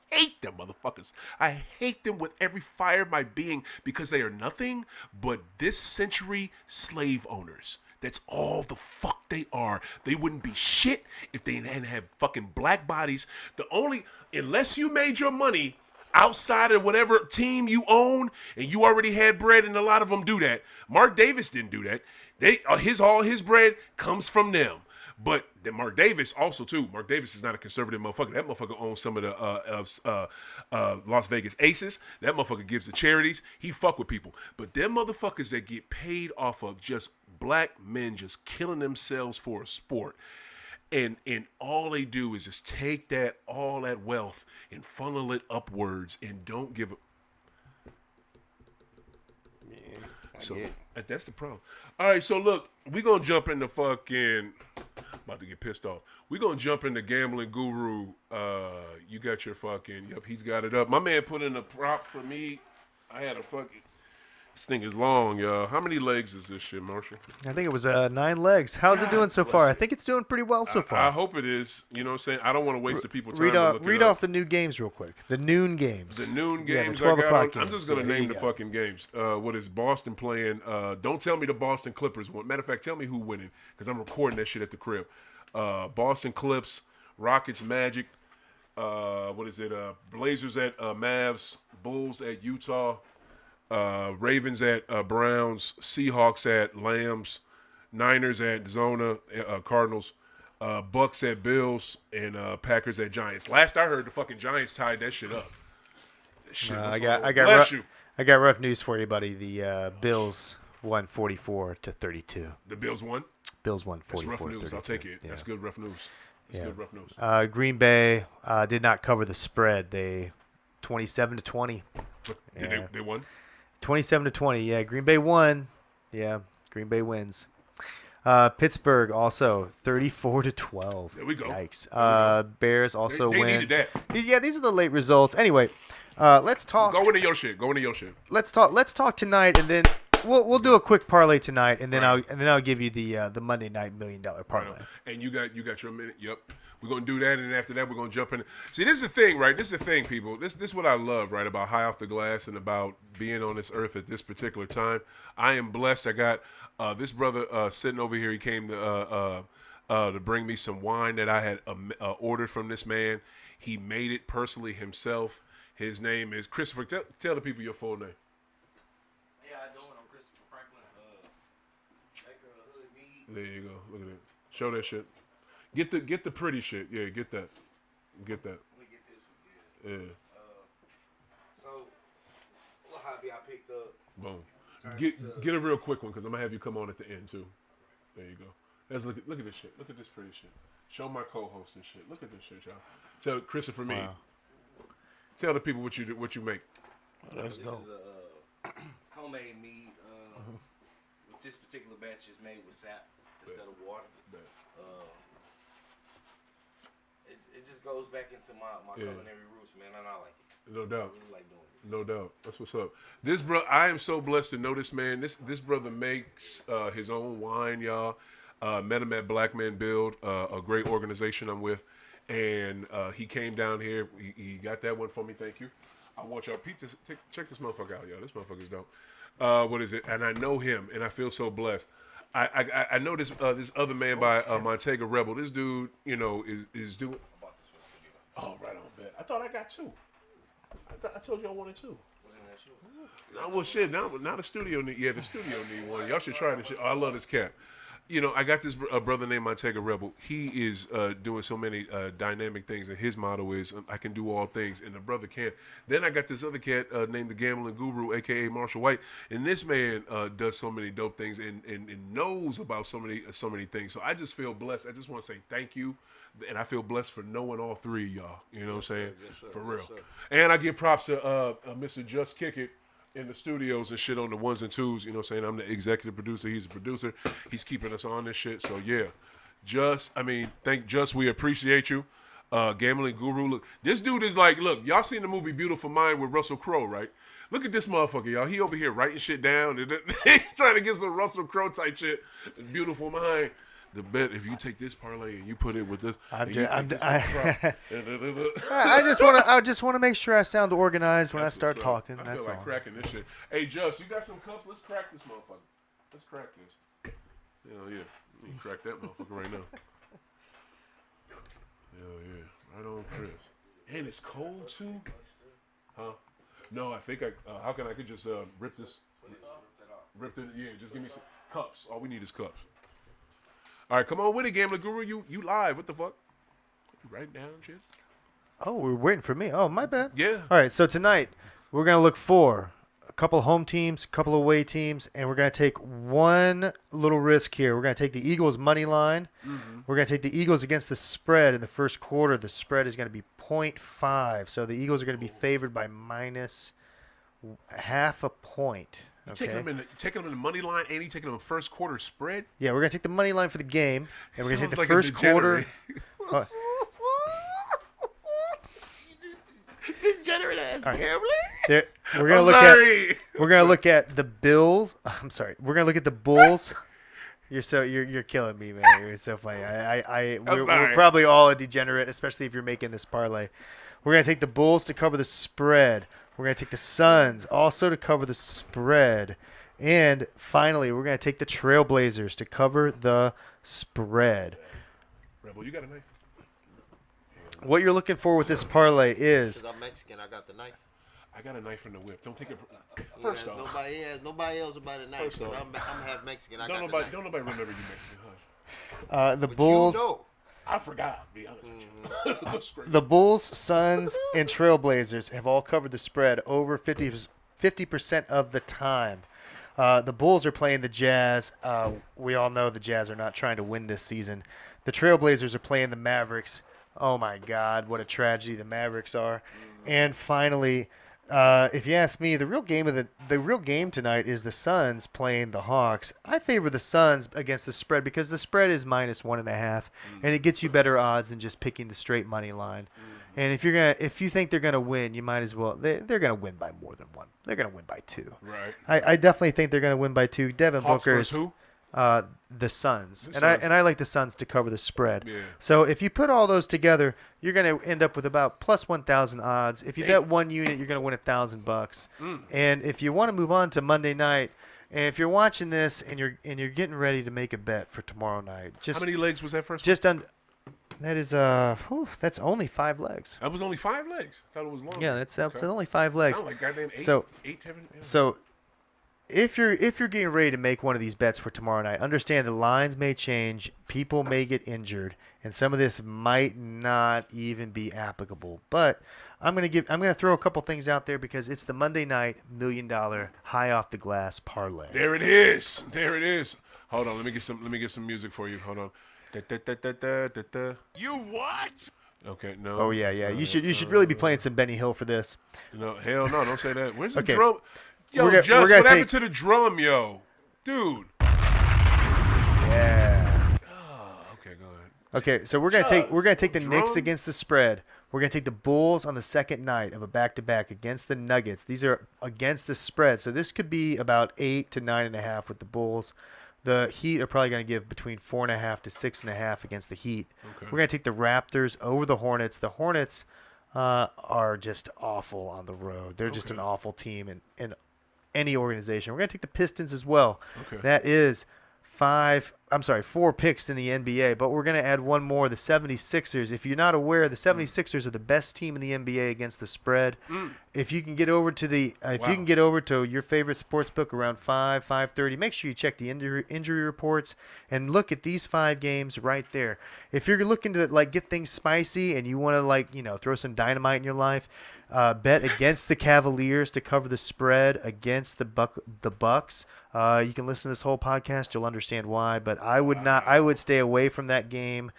hate them motherfuckers. I hate them with every fiber of my being because they are nothing but this century slave owners. That's all the fuck they are. They wouldn't be shit if they hadn't had fucking black bodies. Unless you made your money outside of whatever team you own, and you already had bread, and a lot of them do that. Mark Davis didn't do that. All his bread comes from them. But then Mark Davis also too. Mark Davis is not a conservative motherfucker. That motherfucker owns some of the Las Vegas Aces. That motherfucker gives to charities. He fuck with people. But them motherfuckers that get paid off of just black men just killing themselves for a sport, and all they do is just take all that wealth and funnel it upwards and don't give a. That's the problem. All right, so look, we're going to jump into fucking. About to get pissed off. We're going to jump into Gambling Guru. You got your fucking. Yep, he's got it up. My man put in a prop for me. I had a fucking. This thing is long, y'all. How many legs is this shit, Marshall? I think it was 9 legs. How's it doing so far? I think it's doing pretty well so far. I hope it is. You know what I'm saying? I don't want to waste the people's time. Read off the new games real quick. The noon games. The noon games. Yeah, the 12 o'clock games. I'm just going to name the fucking games. What is Boston playing? Don't tell me the Boston Clippers won. Matter of fact, tell me who winning because I'm recording that shit at the crib. Boston Clips, Rockets Magic. What is it? Blazers at Mavs, Bulls at Utah. Ravens at Browns, Seahawks at Lambs, Niners at Zona, Cardinals, Bucks at Bills, and Packers at Giants. Last I heard, the fucking Giants tied that shit up. I got rough news for you, buddy. The Bills won 44-32. The Bills won? Bills won 44-32. That's rough news. I'll take it. Yeah. That's good rough news. It's good rough nose. Green Bay did not cover the spread. They 27-20. Did they won? 27-20. Yeah, Green Bay won. Yeah, Green Bay wins. Pittsburgh also 34-12. There we go. Yikes. Bears also they win. needed that. These are the late results. Anyway, let's talk. Go into your shit. Let's talk tonight, and then we'll do a quick parlay tonight, and then I'll give you the Monday night $1 million parlay. Right. And you got your minute. Yep. We're gonna do that, and after that, we're gonna jump in. See, this is the thing, right? This is the thing, people. This is what I love, right, about High Off the Glass and about being on this earth at this particular time. I am blessed. I got this brother sitting over here. He came to bring me some wine that I had ordered from this man. He made it personally himself. His name is Christopher. Tell the people your full name. Yeah, I know it. I'm Christopher Franklin. Maker of Hood Mead. There you go. Look at it. Show that shit. Get the pretty shit. Yeah, get that. Get that. Let me get this one. Yeah. So, little hobby I picked up. Boom. Get a real quick one because I'm gonna have you come on at the end too. There you go. Let's look at this shit. Look at this pretty shit. Show my co-host and shit. Look at this shit, y'all. Tell Christopher me. Wow. Tell the people what you make. Let's go. This is a homemade mead. With this particular batch is made with sap instead of water. It just goes back into my culinary roots, man, and I like it. No doubt. I really like doing this. No doubt. That's what's up. This bro, I am so blessed to know this man. This brother makes his own wine, y'all. Met him at Black Men Build, a great organization I'm with, and he came down here. He got that one for me. Thank you. I want y'all check this motherfucker out, y'all. This motherfucker's dope. What is it? And I know him, and I feel so blessed. I know this other man by Montega Rebel. This dude, is doing. I bought this for the studio. Oh, right on, bet. I thought I got two. I told you I wanted two. What's in that shoe? No, well, shit. Now the studio need. Yeah, the studio need one. Y'all should try this shit. Oh, I love this cap. I got this brother named Montega Rebel. He is doing so many dynamic things, and his motto is, I can do all things, and the brother can. Then I got this other cat named the Gambling Guru, a.k.a. Marshall White, and this man does so many dope things and knows about so many things. So I just feel blessed. I just want to say thank you, and I feel blessed for knowing all three of y'all. You know what I'm saying? Yes, sir. For real. Yes, sir. And I give props to Mr. Just Kick It in the studios and shit on the ones and twos. You know what I'm saying? I'm the executive producer. He's a producer. He's keeping us on this shit. So, yeah. Thank Just. We appreciate you. Gambling Guru. Look, this dude is like, look, y'all seen the movie Beautiful Mind with Russell Crowe, right? Look at this motherfucker, y'all. He over here writing shit down. He's trying to get some Russell Crowe type shit. Beautiful Mind. The bet if you take this parlay and you put it with this, I just want to make sure I sound organized when I start talking. I feel like cracking this shit. Hey, Just, you got some cups? Let's crack this motherfucker. Let's crack this. Hell yeah, you can crack that motherfucker right now. Hell yeah, right on, Chris. And it's cold too. Huh? No, I think how can I could just rip this? Rip it. Yeah, just give me some cups. All we need is cups. All right, come on with it, Gambling Guru. You live. What the fuck? You write down shit? Oh, we're waiting for me. Oh, my bad. Yeah. All right, so tonight we're going to look for a couple of home teams, a couple of away teams, and we're going to take one little risk here. We're going to take the Eagles' money line. Mm-hmm. We're going to take the Eagles against the spread in the first quarter. The spread is going to be 0.5, so the Eagles are going to be favored by minus half a point. Okay. Taking them in the money line, and you taking them in first quarter spread? Yeah, we're going to take the money line for the game, and we're going to take the first quarter. Degenerate ass gambler. We're gonna look at the Bills. I'm sorry. We're gonna look at the Bulls. You're killing me, man. You're so funny. We're probably all a degenerate, especially if you're making this parlay. We're gonna take the Bulls to cover the spread. We're going to take the Suns also to cover the spread. And finally, we're going to take the Trailblazers to cover the spread. Rebel, you got a knife? What you're looking for with this parlay is... Because I'm Mexican, I got the knife. I got a knife in the whip. Don't take it... First off. Nobody else about a knife. I'm half Mexican. Don't nobody remember you Mexican. The Bulls... You know. I forgot, to be honest with you. The Bulls, Suns, and Trailblazers have all covered the spread over 50% of the time. The Bulls are playing the Jazz. We all know the Jazz are not trying to win this season. The Trailblazers are playing the Mavericks. Oh my God, what a tragedy the Mavericks are. And finally, if you ask me, the real game tonight is the Suns playing the Hawks. I favor the Suns against the spread because the spread is -1.5, and it gets you better odds than just picking the straight money line. And if you think they're gonna win, you might as well. They're gonna win by more than one. They're gonna win by 2. Right. I definitely think they're gonna win by 2. Devin Hawks Booker's versus who? the Suns, The Suns. and I like the Suns to cover the spread. Yeah. So if you put all those together, you're gonna end up with about plus 1,000 odds. If you bet one unit, you're gonna win $1,000. And if you want to move on to Monday night. And if you're watching this and you're getting ready to make a bet for tomorrow night, How many legs was that first? That is that's only 5 legs. That was only 5 legs. I thought it was long. Yeah, that's only 5 legs. Sound like goddamn 8, So- 8, 7. Yeah. So if you're getting ready to make one of these bets for tomorrow night, understand the lines may change, people may get injured, and some of this might not even be applicable. But I'm gonna throw a couple things out there because it's the Monday night $1 million high off the glass parlay. There it is. There it is. Hold on. Let me get some music for you. Hold on. Da, da, da, da, da, da, da. You what? Okay, no. Oh yeah. You should really be playing some Benny Hill for this. No, hell no, don't say that. Where's the Okay. drum? Yo, We're Just, gonna what happened to the drum, yo? Dude. Yeah. Oh, okay, go ahead. Okay, so we're gonna take the Knicks drum? against the spread. We're gonna take the Bulls on the second night of a back-to-back against the Nuggets. These are against the spread, so this could be about 8 to 9.5 with the Bulls. The Heat are probably gonna give between 4.5 to 6.5 against the Heat. Okay. We're gonna take the Raptors over the Hornets. The Hornets are just awful on the road. They're just an awful team in any organization. We're gonna take the Pistons as well. Okay. That is 4 picks in the NBA, but we're going to add one more, the 76ers. If you're not aware, the 76ers are the best team in the NBA against the spread. If you can get over to your favorite sports book around 5:30, make sure you check the injury reports and look at these 5 games right there. If you're looking to get things spicy and you want to throw some dynamite in your life, bet against the Cavaliers to cover the spread against the Bucks. You can listen to this whole podcast; you'll understand why. But I would not. I would stay away from that game,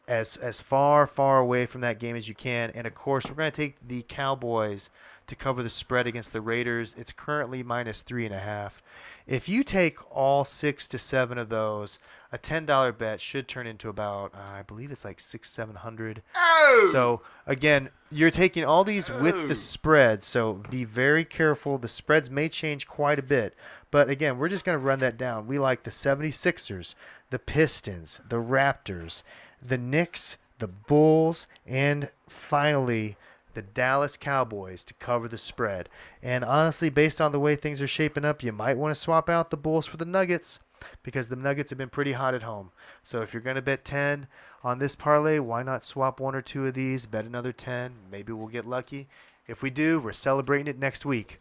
as far away from that game as you can. And of course, we're going to take the Cowboys to cover the spread against the Raiders. It's currently -3.5. If you take all 6 to 7 of those, a $10 bet should turn into about, I believe it's like $600-700. Oh! So again, you're taking all these with the spread. So be very careful. The spreads may change quite a bit. But again, we're just going to run that down. We like the 76ers, the Pistons, the Raptors, the Knicks, the Bulls, and finally the Dallas Cowboys to cover the spread. And honestly, based on the way things are shaping up, you might want to swap out the Bulls for the Nuggets because the Nuggets have been pretty hot at home. So if you're going to bet 10 on this parlay, why not swap 1 or 2 of these, bet another 10? Maybe we'll get lucky. If we do, we're celebrating it next week.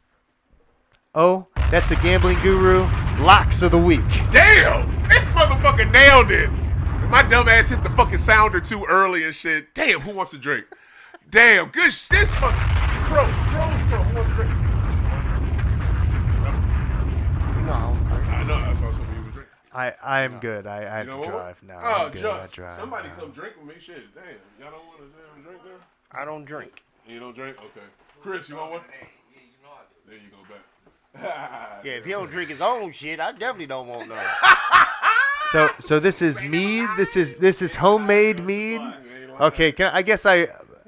Oh, that's the gambling guru, locks of the week. Damn! This motherfucker nailed it. My dumb ass hit the fucking sounder too early and shit. Damn, who wants to drink? Damn, good shit. This fucking pro. Who wants to drink? No. I know. That's what I was hoping you would drink. I am good. I have You to know what? drive now. Oh, I'm good. just I drive. somebody now. come drink with me. Shit, damn. Y'all don't want to drink there? I don't drink. You don't drink? Okay. Chris, you want one? Yeah, you know I do. There you go, back. Yeah, if he don't drink his own shit, I definitely don't want none. So this is mead. This is homemade mead. Okay,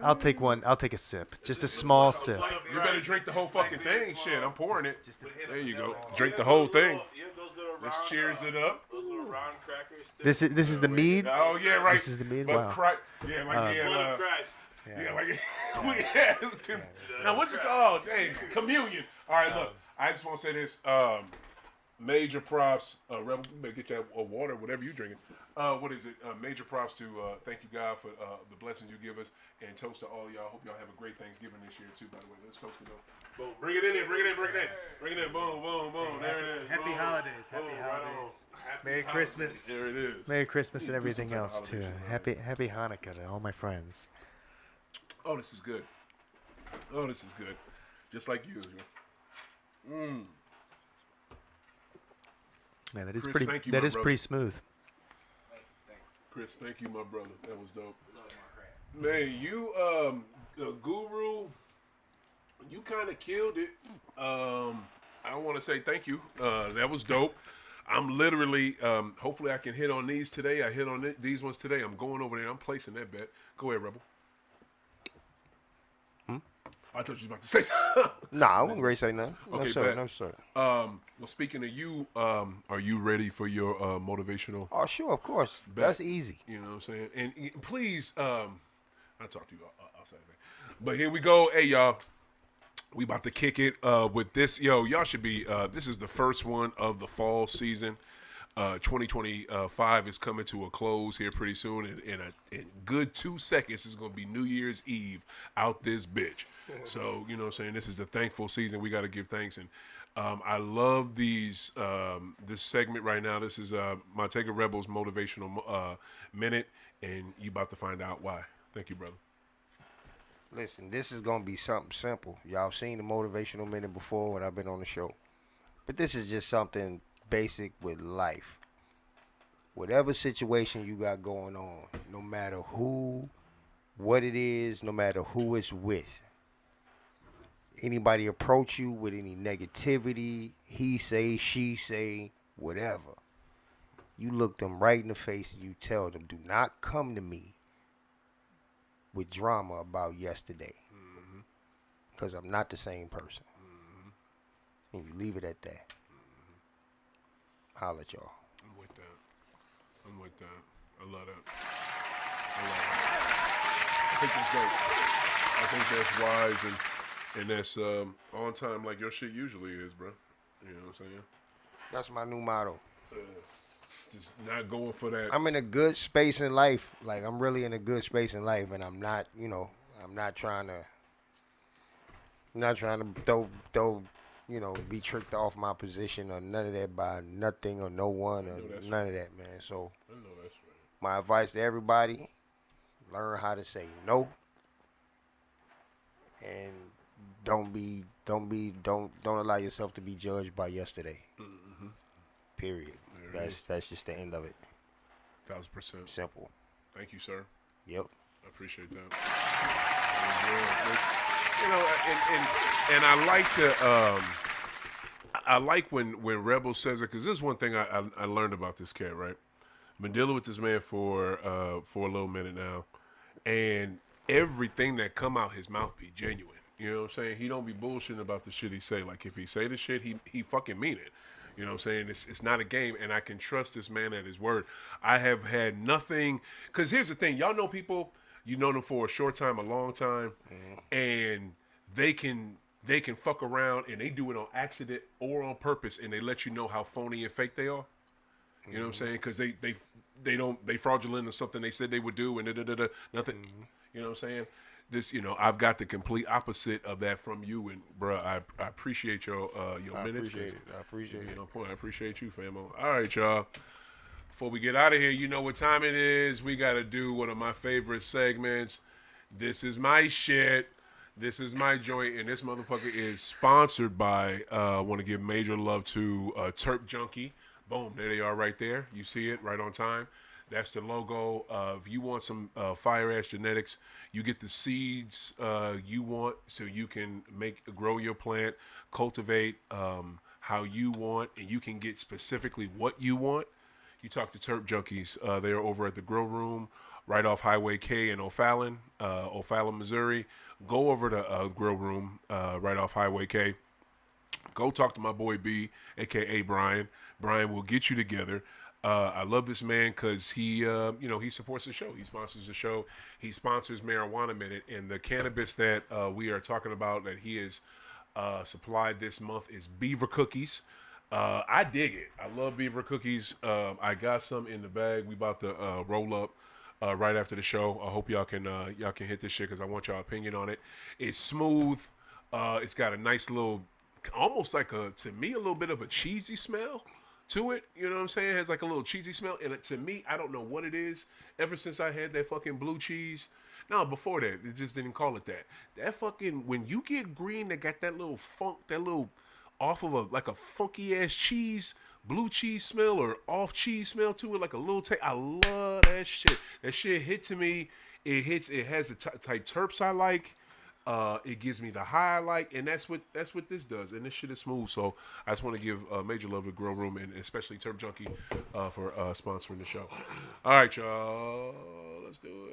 I'll take one. I'll take a sip. Just a small sip. You better drink the whole fucking thing. Shit, I'm pouring it. There you go. Drink the whole thing. Yeah, those little Let's round, cheers it up. Those little round crackers. This is the mead. Oh yeah, right. This is the mead? But Wow. yeah, like Blood of Christ. yeah, like Now what's it called? Dang, communion. All right, look. I just want to say this. Major props, Rebel. You better get that water, whatever you're drinking. What is it? Major props to thank you, God, for the blessings you give us, and toast to all y'all. Hope y'all have a great Thanksgiving this year too. By the way, let's toast it up. Boom, bring it in there, bring it in. Boom, boom, boom. There it is. Happy Boom. holidays. Boom, Happy right holidays. on. Happy Merry holidays. Christmas. There it is. Merry Christmas and everything some else too. holiday shit, Happy Hanukkah to all my friends. Oh, this is good. Oh, this is good. Just like usual. Man, that is Chris, pretty. thank you, That my is brother. pretty smooth. Chris, thank you, my brother. That was dope. Man, you, Guru, you kind of killed it. I want to say thank you. That was dope. I'm literally, hopefully I can hit on these today. I hit on these ones today. I'm going over there. I'm placing that bet. Go ahead, Rebel. I thought you was about to say something. Nah, I wouldn't really say nothing. No, Okay, sir. bet. No, sir. Well, speaking of you, are you ready for your motivational? Oh, sure, of course. Bet. That's easy. You know what I'm saying? And please, I'll talk to you outside of that. But here we go. Hey, y'all. We about to kick it with this. Yo, y'all should be, this is the first one of the fall season. 2025 is coming to a close here pretty soon. In a good 2 seconds, it's going to be New Year's Eve out this bitch. So, you know what I'm saying? This is the thankful season. We got to give thanks. And I love these this segment right now. This is my Take a Rebels motivational minute. And you about to find out why. Thank you, brother. Listen, this is going to be something simple. Y'all seen the motivational minute before when I've been on the show. But this is just something basic with life. Whatever situation you got going on, no matter who, what it is, no matter who it's with, anybody approach you with any negativity, he say, she say, whatever, you look them right in the face and you tell them, do not come to me with drama about yesterday, because I'm not the same person. And you leave it at that. Holla at y'all. I'm with that. I love that. I think that's dope. I think that's wise and that's on time like your shit usually is, bro. You know what I'm saying? That's my new motto. Just not going for that. I'm in a good space in life. Like, I'm really in a good space in life, and I'm not, I'm not trying to throw, be tricked off my position or none of that by nothing or no one or none of that, man. So, I know that's right. my advice to everybody: learn how to say no, and don't allow yourself to be judged by yesterday. Mm-hmm. Period. That's just the end of it. 1,000%. Simple. Thank you, sir. Yep. I appreciate that. And I like to, I like when Rebel says it, because this is one thing I learned about this cat, right? I've been dealing with this man for a little minute now, and everything that come out his mouth be genuine. You know what I'm saying? He don't be bullshitting about the shit he say. Like, if he say the shit, he fucking mean it. You know what I'm saying? It's not a game, and I can trust this man at his word. I have had nothing, because here's the thing. Y'all know people, you know them for a short time, a long time, and they can fuck around, and they do it on accident or on purpose, and they let you know how phony and fake they are. You know what I'm saying? Because they fraudulent or something they said they would do, and nothing. You know what I'm saying? This, I've got the complete opposite of that from you, and bro, I appreciate your minutes. I appreciate it. I appreciate you, famo. All right, y'all. Before we get out of here, you know what time it is. We got to do one of my favorite segments. This is my shit. This is my joint, and this motherfucker is sponsored by. I want to give major love to Terp Junkie. Boom, there they are right there. You see it right on time. That's the logo. If you want some fire-ass genetics, you get the seeds you want so you can grow your plant, cultivate how you want, and you can get specifically what you want. You talk to Terp Junkies. They're over at the Grow Room right off Highway K in O'Fallon, Missouri. Go over to Grow Room right off Highway K. Go talk to my boy B, a.k.a. Brian. Brian will get you together. I love this man because he supports the show. He sponsors the show. He sponsors Marijuana Minute, and the cannabis that we are talking about that he has supplied this month is beaver cookies. I dig it. I love beaver cookies. I got some in the bag. We about to roll up right after the show. I hope y'all can hit this shit because I want y'all opinion on it. It's smooth. It's got a nice little, almost like to me, a little bit of a cheesy smell to it. You know what I'm saying? It has like a little cheesy smell. And to me, I don't know what it is. Ever since I had that fucking blue cheese. No, before that, it just didn't call it that. That fucking, when you get green, that got that little funk, that little off of like a funky ass cheese blue cheese smell or off cheese smell to it, like a little taste. I love that shit. That shit hit to me. It hits. It has the type terps I like. It gives me the high I like, and that's what this does. And this shit is smooth. So I just want to give major love to Grill Room and especially Terp Junkie for sponsoring the show. All right, y'all. Let's do it.